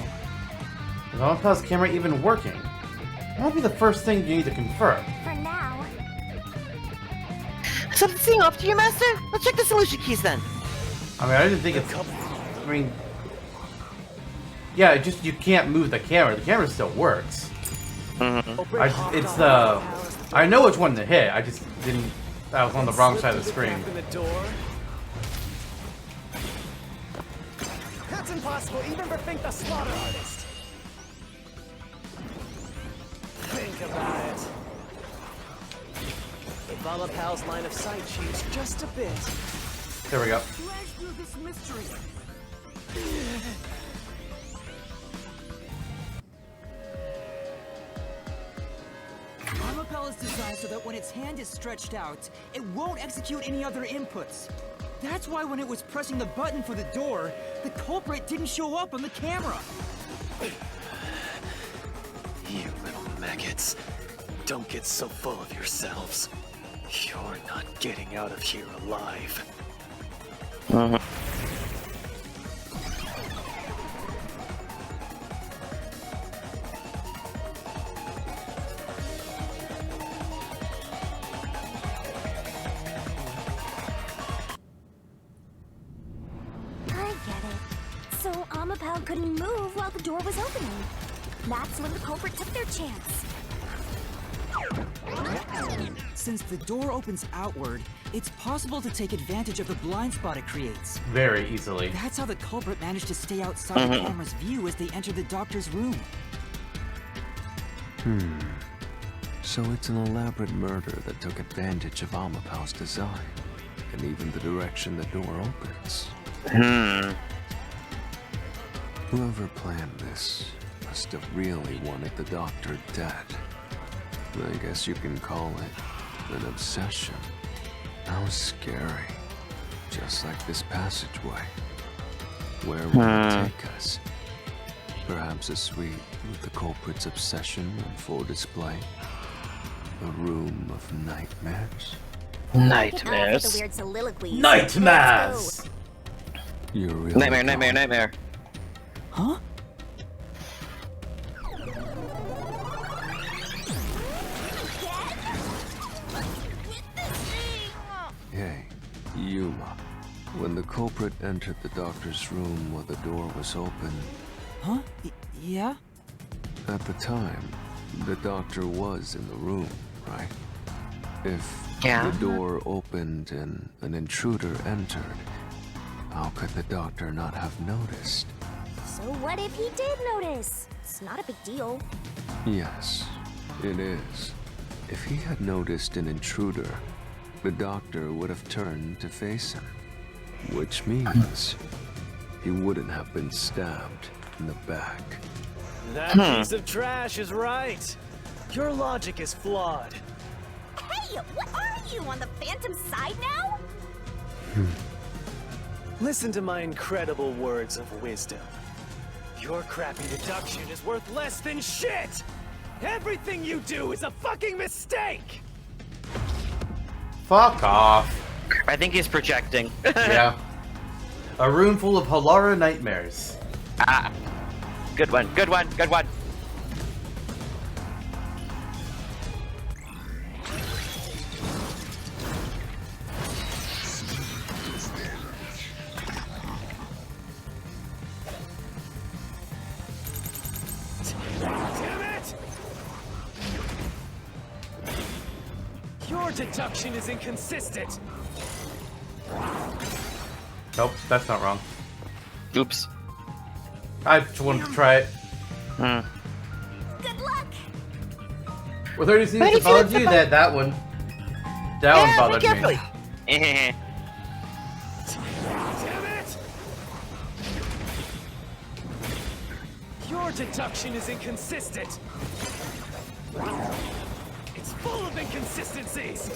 Is Alpa's camera even working? That might be the first thing you need to confirm. For now. Something seeing off to you, Master? Let's check the solution keys then. I mean, I didn't think it's... I mean... Yeah, it just you can't move the camera. The camera still works. It's the... I know which one to hit. I just didn't... I was on the wrong side of the screen. That's impossible even for Fink the Slaughter Artist. Think about it. If Alapal's line of sight changed just a bit. There we go. Flash through this mystery. Amapel is designed so that when its hand is stretched out, it won't execute any other inputs. That's why when it was pressing the button for the door, the culprit didn't show up on the camera. You little maggots. Don't get so full of yourselves. You're not getting out of here alive. I get it. So Amapal couldn't move while the door was opening. That's when the culprit took their chance. Since the door opens outward, it's possible to take advantage of the blind spot it creates. Very easily. That's how the culprit managed to stay outside the camera's view as they enter the doctor's room. So it's an elaborate murder that took advantage of Amapal's design, and even the direction the door opens. Whoever planned this must have really wanted the doctor dead. I guess you can call it an obsession. How scary. Just like this passageway. Where will it take us? Perhaps a suite with the culprit's obsession on full display? A room of nightmares? Get off with the Nightmares. weird soliloquies. Nightmares! You're really Nightmare. Huh? Hey, Yuma. When the culprit entered the doctor's room while the door was open, Huh? Yeah? at the time, the doctor was in the room, right? If Yeah. the door opened and an intruder entered, how could the doctor not have noticed? So what if he did notice? It's not a big deal. Yes, it is. If he had noticed an intruder, the doctor would have turned to face him. Which means he wouldn't have been stabbed. in the back. That piece of trash is right. Your logic is flawed. Hey, what are you, on the Phantom side now? Listen to my incredible words of wisdom. Your crappy deduction is worth less than shit! Everything you do is a fucking mistake! Fuck off. I think he's projecting. Yeah. A room full of Halara nightmares. Ah. Good one, good one, good one. Damn it! Your deduction is inconsistent. Nope, that's not wrong. Oops. I just wanted to try it. Good luck! With 30 seasons to follow you, that one bothered me. Eh. Damn it! Your deduction is inconsistent. It's full of inconsistencies.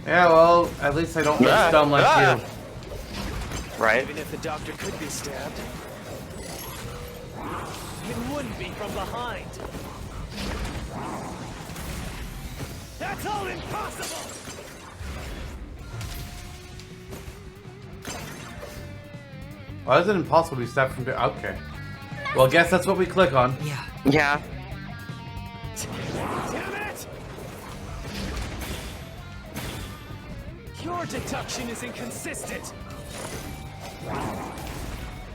Yeah, well, at least I don't look dumb like you. Right. Even if the doctor could be stabbed, it wouldn't be from behind. That's all impossible! Why is it impossible to be stabbed from behind? Okay. Well, I guess that's what we click on. Yeah. Yeah. Damn it! Your deduction is inconsistent.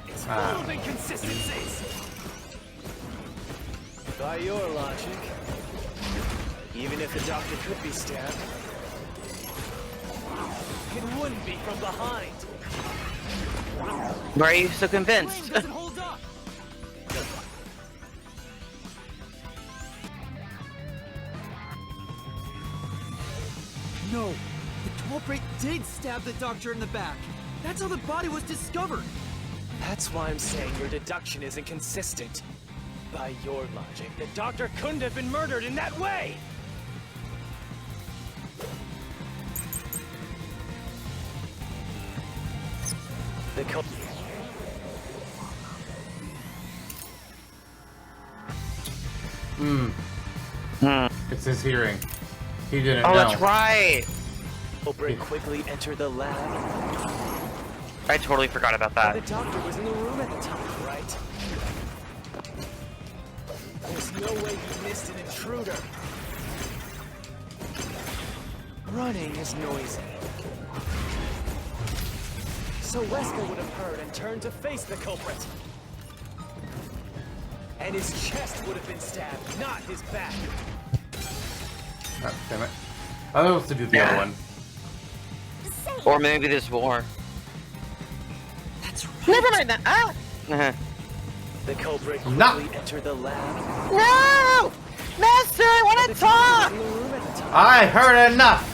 It's full of inconsistencies. By your logic, even if the doctor could be stabbed, it wouldn't be from behind. Why are you so convinced? Doesn't hold up. No, the culprit did stab the doctor in the back. That's how the body was discovered. That's why I'm saying your deduction is inconsistent. By your logic, the doctor couldn't have been murdered in that way! The It's his hearing. He didn't know. Oh, that's right. culprit quickly entered the lab. I totally forgot about The that. doctor was in the room at the time, right? There's no way he missed an intruder. Running is noisy. So Wesker would have heard and turned to face the culprit. And his chest would have been stabbed, not his back. Oh, damn it. I was supposed to do the other one. Or maybe there's more. That's right. Never mind that. Ah! The culprit quickly No. entered the lab. No! Master, I want The to doctor was talk! in the room at the time. I heard enough!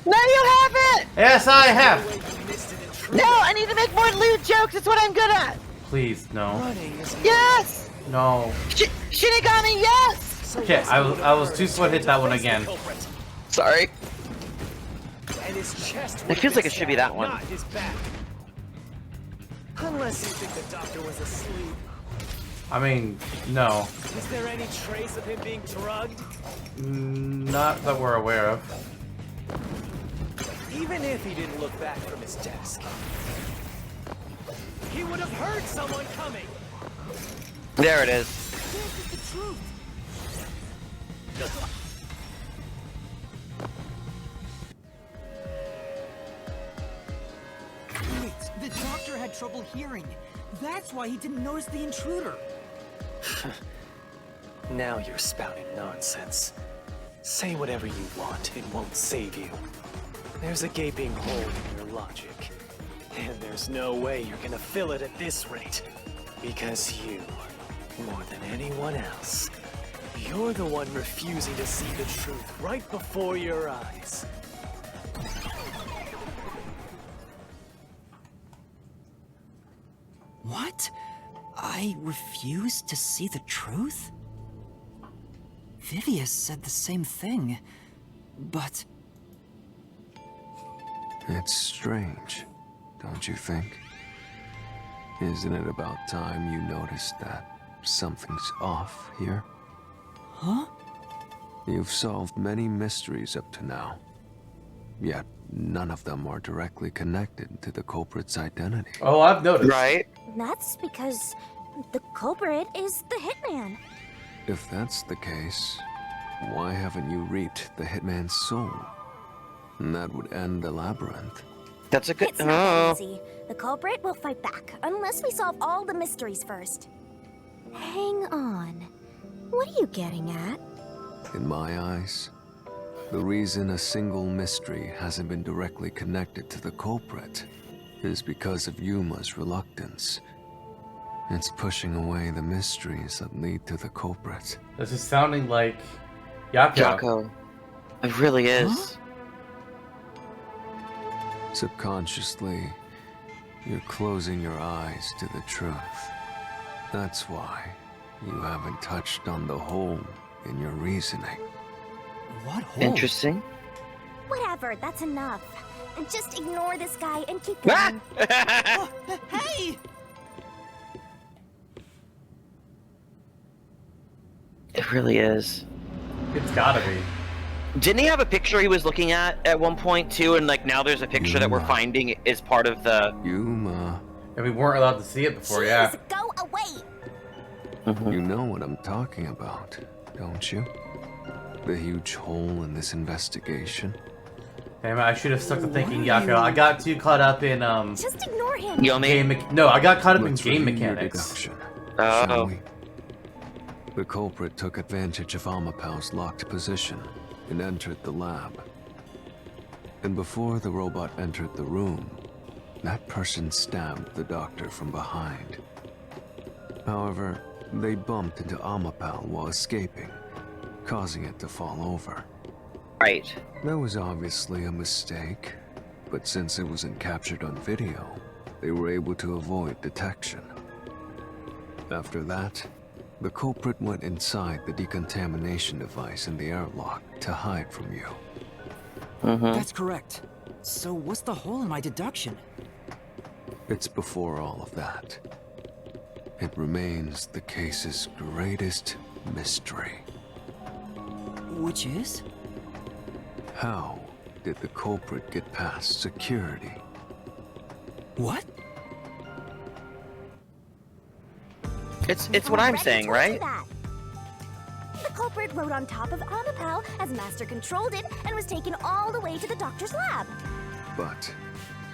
No, you haven't! Yes, I have! No way he missed an intruder. No, I need to make more lewd jokes. It's what I'm good at. Please, no. Running is Yes! No. Shinigami, yes! So Okay, Wesker I was would have too heard slow to hit and that turned one face the again. culprit. Sorry. And his chest It would feels have like it should be stabbed, that one. Not his back. Unless you think the doctor was asleep. I mean, no. Is there any trace of him being drugged? Not that we're aware of. Even if he didn't look back from his desk, he would have heard someone coming. There it is. This is the truth. Wait, the doctor had trouble hearing. That's why he didn't notice the intruder. Now you're spouting nonsense. Say whatever you want, it won't save you. There's a gaping hole in your logic. And there's no way you're gonna fill it at this rate. Because you, more than anyone else, you're the one refusing to see the truth right before your eyes. What? I refused to see the truth? Vivius said the same thing, but... It's strange, don't you think? Isn't it about time you noticed that something's off here? Huh? You've solved many mysteries up to now, yet none of them are directly connected to the culprit's identity. Oh, I've noticed. Right? That's because the culprit is the hitman. If that's the case, why haven't you reaped the hitman's soul? And that would end the labyrinth. That's a good. It's not that easy. The culprit will fight back, unless we solve all the mysteries first. Hang on. What are you getting at? In my eyes, the reason a single mystery hasn't been directly connected to the culprit is because of Yuma's reluctance. It's pushing away the mysteries that lead to the culprit. This is sounding like Yako. Yako. It really is. Subconsciously, you're closing your eyes to the truth. That's why you haven't touched on the hole in your reasoning. What hole? Interesting. Whatever, that's enough. And just ignore this guy and keep going. Oh, hey! It really is. It's gotta be. Didn't he have a picture he was looking at one point too? And like now there's a picture that we're Yuma. finding is part of the. Yuma, And we weren't allowed to see it before, Jeez, yeah. go away! you know what I'm talking about, don't you? The huge hole in this investigation. Damn it, I should have stuck to thinking Yako. I got too caught up in Just ignore him. Yomi. no, I got caught up Let's in game review your mechanics. deduction, Oh. shall we? The culprit took advantage of Amapal's locked position and entered the lab. And before the robot entered the room, that person stabbed the doctor from behind. However, they bumped into Amapal while escaping, causing it to fall over. Right. That was obviously a mistake, but since it wasn't captured on video, they were able to avoid detection. After that, the culprit went inside the decontamination device in the airlock to hide from you. That's correct. So what's the hole in my deduction? It's before all of that. It remains the case's greatest mystery. Which is? How did the culprit get past security? What? It's what I'm Already saying, told you right? that. The culprit rode on top of Amapal as Master controlled it and was taken all the way to the doctor's lab. But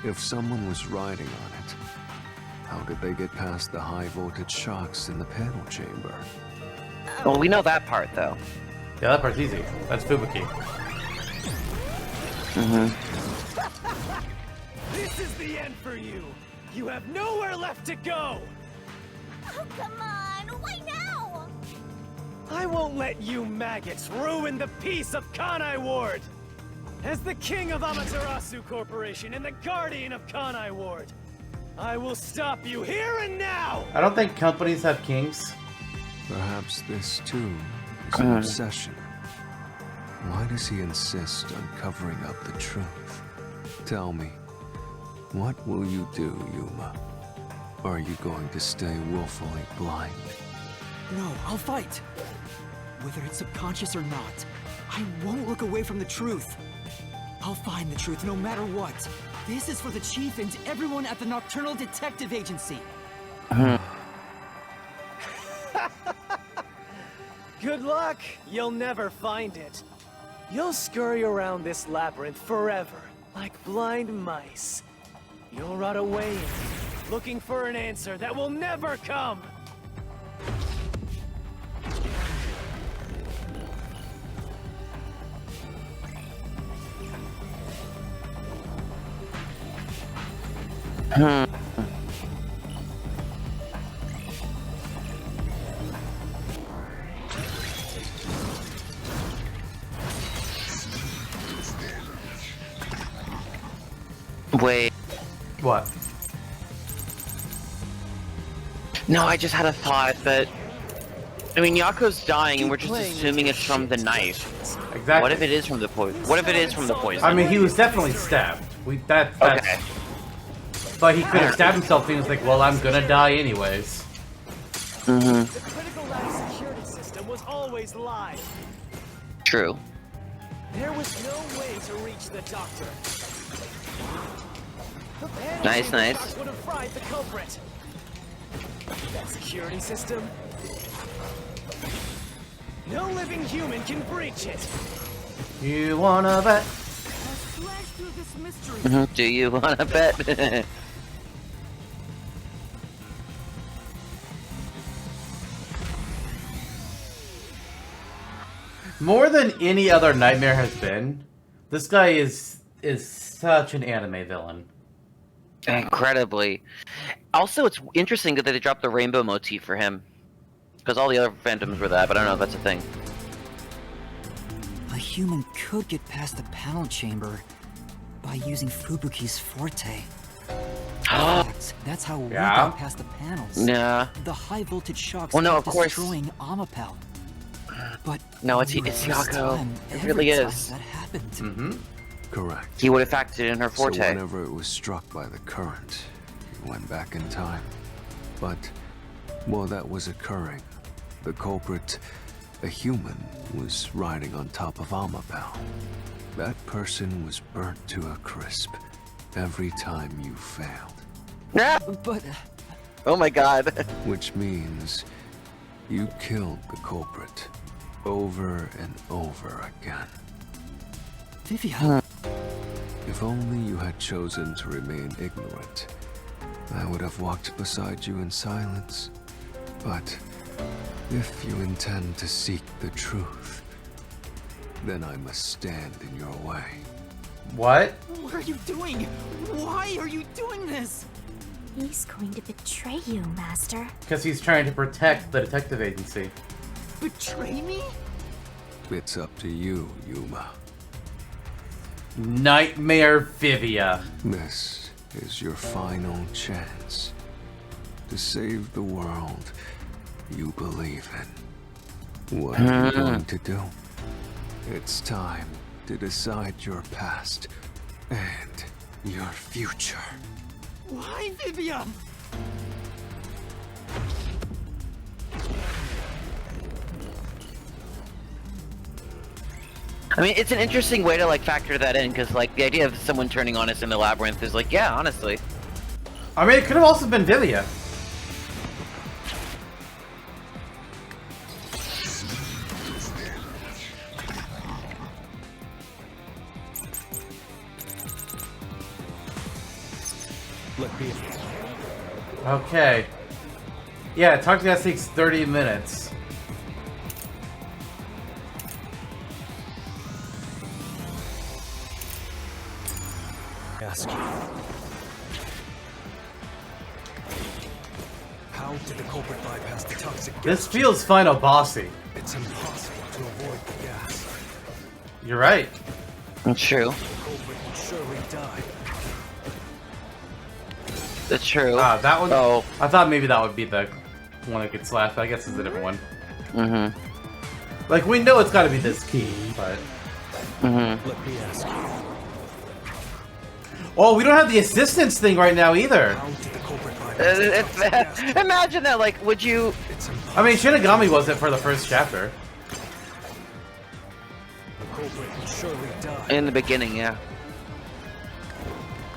if someone was riding on it, how did they get past the high voltage shocks in the panel chamber? Well, we know that part though. Yeah, that part's easy. That's Fubuki. This is the end for you! You have nowhere left to go! Oh, come on! Why now? I won't let you maggots ruin the peace of Kanai Ward! As the king of Amaterasu Corporation and the guardian of Kanai Ward, I will stop you here and now! I don't think companies have kings. Perhaps this too is an obsession. Why does he insist on covering up the truth? Tell me, what will you do, Yuma? Are you going to stay willfully blind? No, I'll fight. Whether it's subconscious or not, I won't look away from the truth. I'll find the truth no matter what. This is for the Chief and everyone at the Nocturnal Detective Agency. Good luck! You'll never find it. You'll scurry around this labyrinth forever, like blind mice. You'll rot away in it, looking for an answer that will never come! Wait. What? No, I just had a thought that. I mean, Yako's dying, and we're just assuming it's from the knife. Exactly. What if it is from the poison? What if it is from the poison? I mean, he was definitely stabbed. That's Okay. But he could have stabbed himself and he was like, well, I'm gonna die anyways. The critical lab security system was always live. True. There was no way to reach the doctor. The Nice, nice. box would have fried the culprit. That security system? No living human can breach it. You wanna bet? Slash through this mystery. Do you wanna bet? More than any other Nightmare has been, this guy is such an anime villain. Incredibly. Also, it's interesting that they dropped the rainbow motif for him. Because all the other Phantoms were that, but I don't know if that's a thing. A human could get past the panel chamber by using Fubuki's forte. That's how we Yeah? got past the panels. Nah. The high voltage shocks Well, no, kept of course. destroying Amapel. But No, it's for the first Yako. time, It every really time is. That happened. Mm-hmm. Correct. He would have factored in her forte. So whenever it was struck by the current, he went back in time. But while that was occurring, the culprit, a human, was riding on top of Amapel. That person was burnt to a crisp every time you failed. Ah! But Oh my god. Which means you killed the culprit over and over again. Vivian, If only you had chosen to remain ignorant, I would have walked beside you in silence. But if you intend to seek the truth, then I must stand in your way. What? What are you doing? Why are you doing this? He's going to betray you, Master. Because he's trying to protect the detective agency. Betray me? It's up to you, Yuma. Nightmare Vivia. This is your final chance to save the world you believe in. What are you going to do? It's time to decide your past and your future. Why, Vivian? I mean, it's an interesting way to like factor that in, because like the idea of someone turning on us in the labyrinth is like, yeah, honestly. I mean, it could have also been Vivia. Okay. Yeah, talk to that takes 30 minutes. Ask you. How did the culprit bypass the toxic gas? This feels final bossy. It's impossible to avoid the gas. You're right. That's true. The culprit would surely die. That's true. Ah, that one. Oh. I thought maybe that would be the one that gets slashed, but I guess it's a different one. Mm-hmm. Like, we know it's gotta be this key, but... Mm-hmm. Let me ask you. Oh, we don't have the assistance thing right now either. How did the culprit bypass the toxic gas? Imagine that, like, would you... It's I mean, Shinigami wasn't for the first chapter. The culprit would surely die. In the beginning, yeah.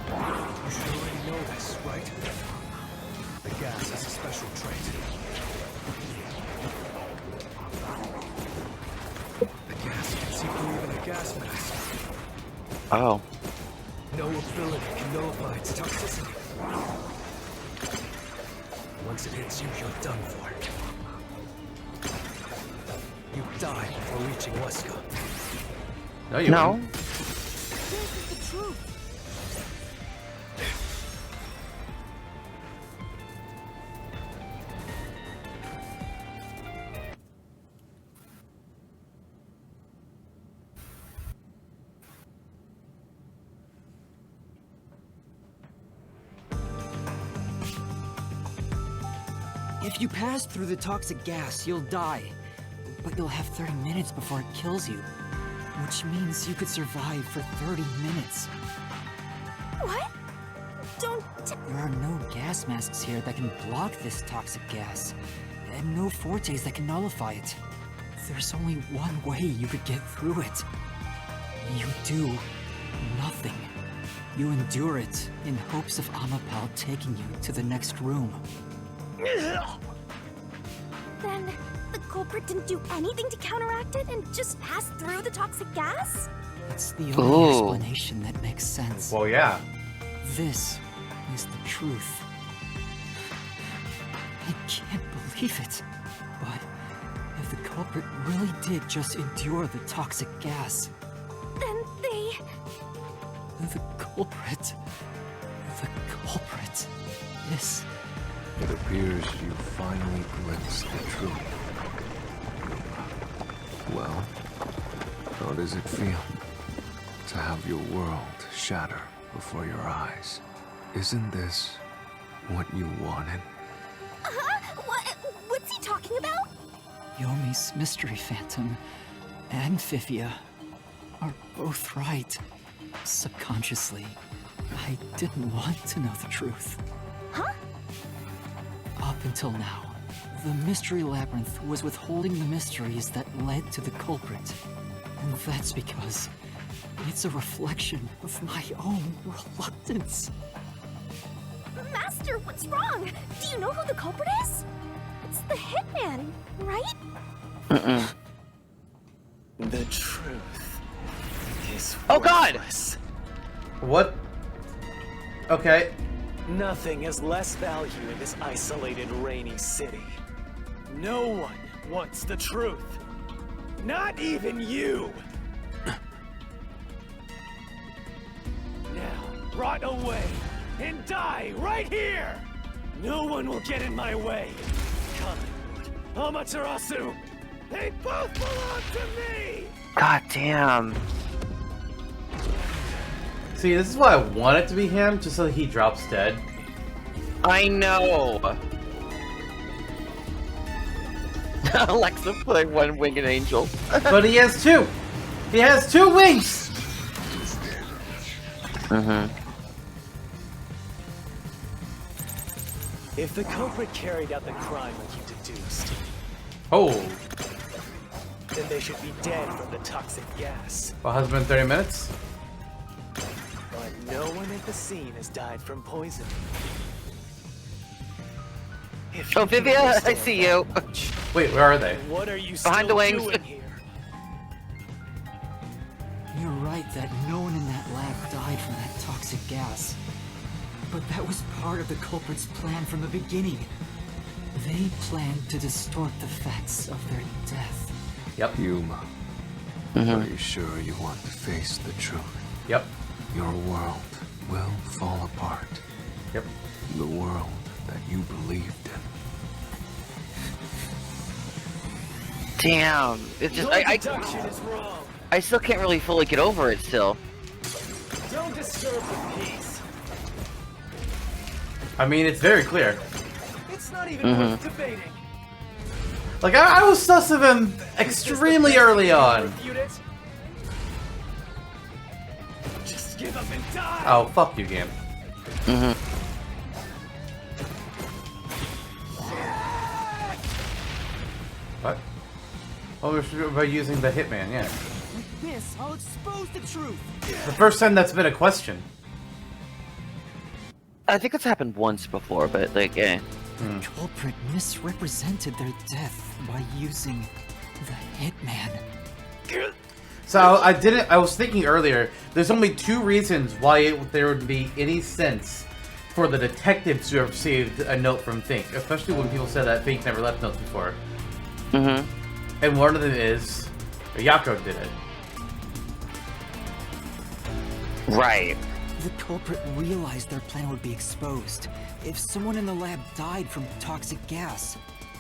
You should already know this, right? The gas has a special trait. The gas can see through even a gas mask. Oh. No ability can nullify its toxicity. Once it hits you, you're done for. You die before reaching Weska. No, you No. wouldn't. This is the truth. If you pass through the toxic gas, you'll die. But you'll have 30 minutes before it kills you. Which means you could survive for 30 minutes. What? Don't... There are no gas masks here that can block this toxic gas. And no fortes that can nullify it. There's only one way you could get through it. You do nothing. You endure it in hopes of Amapal taking you to the next room. Then the culprit didn't do anything to counteract it and just passed through the toxic gas? It's the only explanation that makes sense. Well, yeah. This is the truth. I can't believe it. But if the culprit really did just endure the toxic gas, Then they... the culprit is... It appears you finally glimpsed the truth. Well, how does it feel to have your world shatter before your eyes? Isn't this what you wanted? What's he talking about? Yomi's mystery phantom and Fifia are both right. Subconsciously, I didn't want to know the truth. Huh? Up until now, the Mystery Labyrinth was withholding the mysteries that led to the culprit. And that's because it's a reflection of my own reluctance. Master, what's wrong? Do you know who the culprit is? It's the hitman, right? The truth is Oh, God! worthless. What? Okay. Nothing has less value in this isolated, rainy city. No one wants the truth. Not even you! Now, rot away and die right here! No one will get in my way. Collingwood, Amaterasu, they both belong to me! God damn. See, this is why I want it to be him, just so that he drops dead. I know. Alexa playing one winged angel. But he has two! He has two wings! If the culprit carried out the crime like you deduced, Oh. then they should be dead from the toxic gas. Well, has it been 30 minutes? But no one at the scene has died from poisoning. If Oh, you can Vivia, I understand see that you. much, Wait, where are they? then what are you Behind still the wings. doing here? You're right that no one in that lab died from that toxic gas. But that was part of the culprit's plan from the beginning. They planned to distort the facts of their death. Yep. Yuma, are you sure you want to face the truth? Yep. Your world will fall apart. Yep. The world that you believed in. Damn. It's just Your deduction is wrong. I still can't really fully get over it still. Don't disturb the peace. I mean, it's very clear. It's not even worth debating. Like, I was sus of him extremely early on. Refute it? Just give up and die. Oh, fuck you, game. What? Oh, we're sure about using the hitman, yeah. With this, I'll expose the truth. The first time that's been a question. I think it's happened once before, but like, eh. The culprit misrepresented their death by using the hitman. So I was thinking earlier, there's only two reasons why there would be any sense for the detectives to have received a note from Fink, especially when people said that Fink never left notes before. And one of them is Yako did it. Right. The culprit realized their plan would be exposed if someone in the lab died from toxic gas.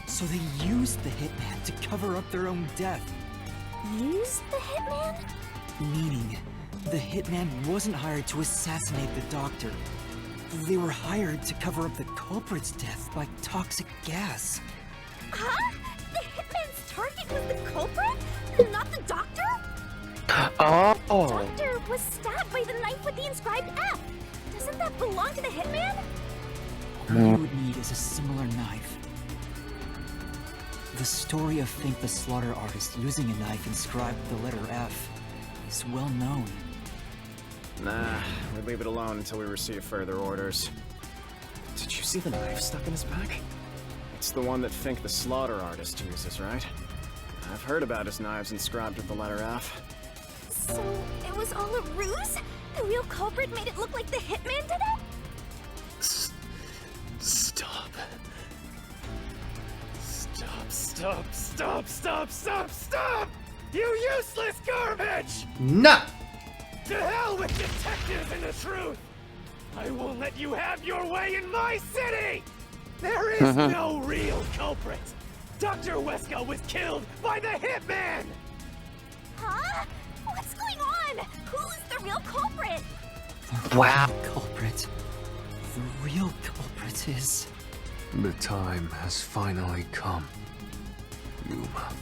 So they used the hitman to cover up their own death. Use the hitman? Meaning, the hitman wasn't hired to assassinate the doctor. They were hired to cover up the culprit's death by toxic gas. Huh? The hitman's target was the culprit? Not the doctor? Oh. Doctor was stabbed by the knife with the inscribed F. Doesn't that belong to the hitman? All you would need is a similar knife. The story of Fink the Slaughter Artist using a knife inscribed with the letter F is well known. Nah, we'll leave it alone until we receive further orders. Did you see the knife stuck in his back? It's the one that Fink the Slaughter Artist uses, right? I've heard about his knives inscribed with the letter F. So, it was all a ruse? The real culprit made it look like the hitman did it? Stop. Stop! You useless garbage! No! To hell with detectives and the truth! I won't let you have your way in my city! There is no real culprit! Dr. Weska was killed by the hitman! Huh? What's going on? Who's the real culprit? Wow. Culprit. The real culprit is... The time has finally come. Yuma,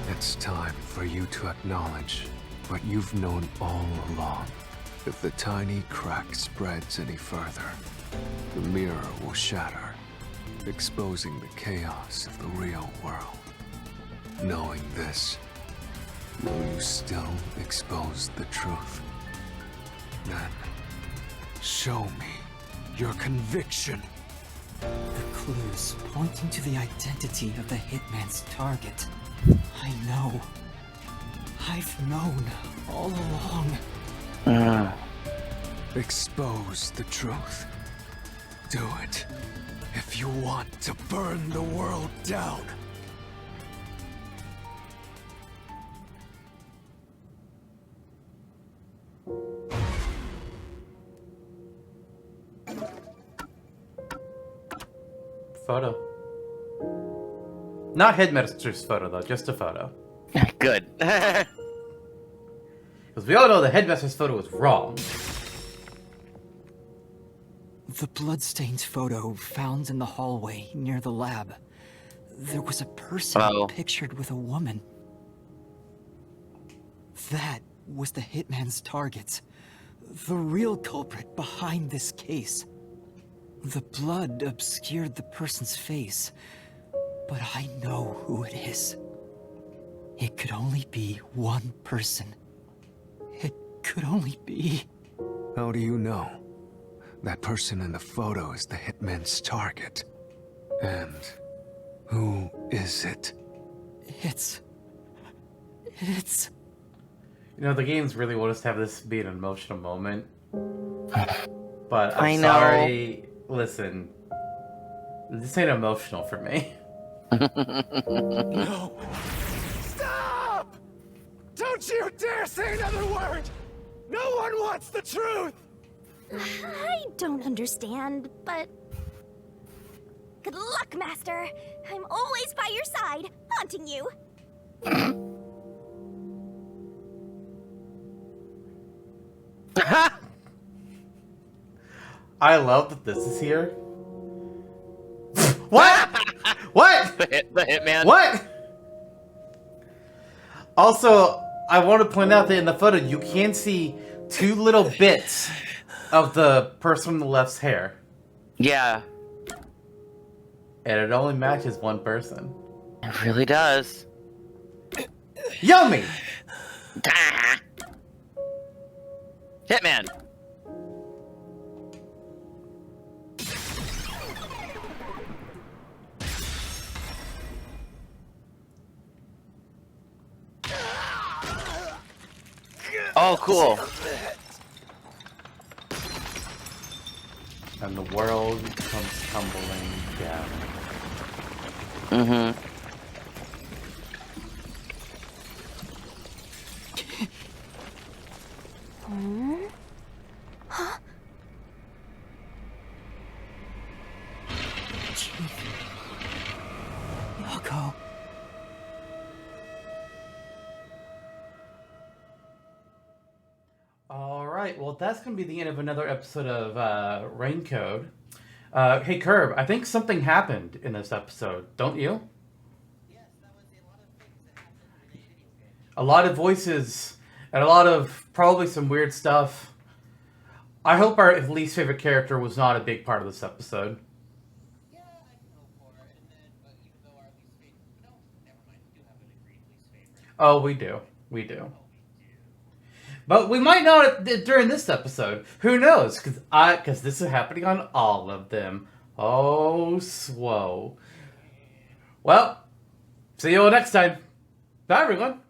it's time for you to acknowledge what you've known all along. If the tiny crack spreads any further, the mirror will shatter, exposing the chaos of the real world. Knowing this, will you still expose the truth? Then, show me your conviction. The clues pointing to the identity of the hitman's target. I know. I've known all along. Expose the truth. Do it if you want to burn the world down. Photo. Not Headmaster's photo, though, just a photo. Good. Because we all know the Headmaster's photo was wrong. The bloodstained photo found in the hallway near the lab. There was a person pictured with a woman. That was the hitman's target. The real culprit behind this case. The blood obscured the person's face, but I know who it is. It could only be one person. It could only be... How do you know? That person in the photo is the hitman's target. And who is it? It's... You know, the games really want us to have this be an emotional moment. But I I'm know. sorry. Listen. This ain't emotional for me. No. Stop! Don't you dare say another word! No one wants the truth! I don't understand, but... Good luck, Master! I'm always by your side, haunting you! I love that this is here. What? What? The hitman. What? Also, I want to point out that in the photo, you can see two little bits of the person on the left's hair. Yeah, And it only matches one person. it really does. Yummy! Ah. Hitman. Oh, cool. And the world comes tumbling down. Mm-hmm. Yoko. Alright, right, well, that's going to be the end of another episode of Raincode. Hey, Curb, I think something happened in this episode, don't you? Yes, that was a lot of things that happened in a video game. A lot of voices, and a lot of probably some weird stuff. I hope our least favorite character was not a big part of this episode. Yeah, I can hope for it, and then, but even though our least favorite, no, never mind, we do have an agreed least favorite. Oh, we do. We do. Oh, we do. But we might not during this episode. Who knows? Because this is happening on all of them. Oh, swole. Well, see you all next time. Bye, everyone.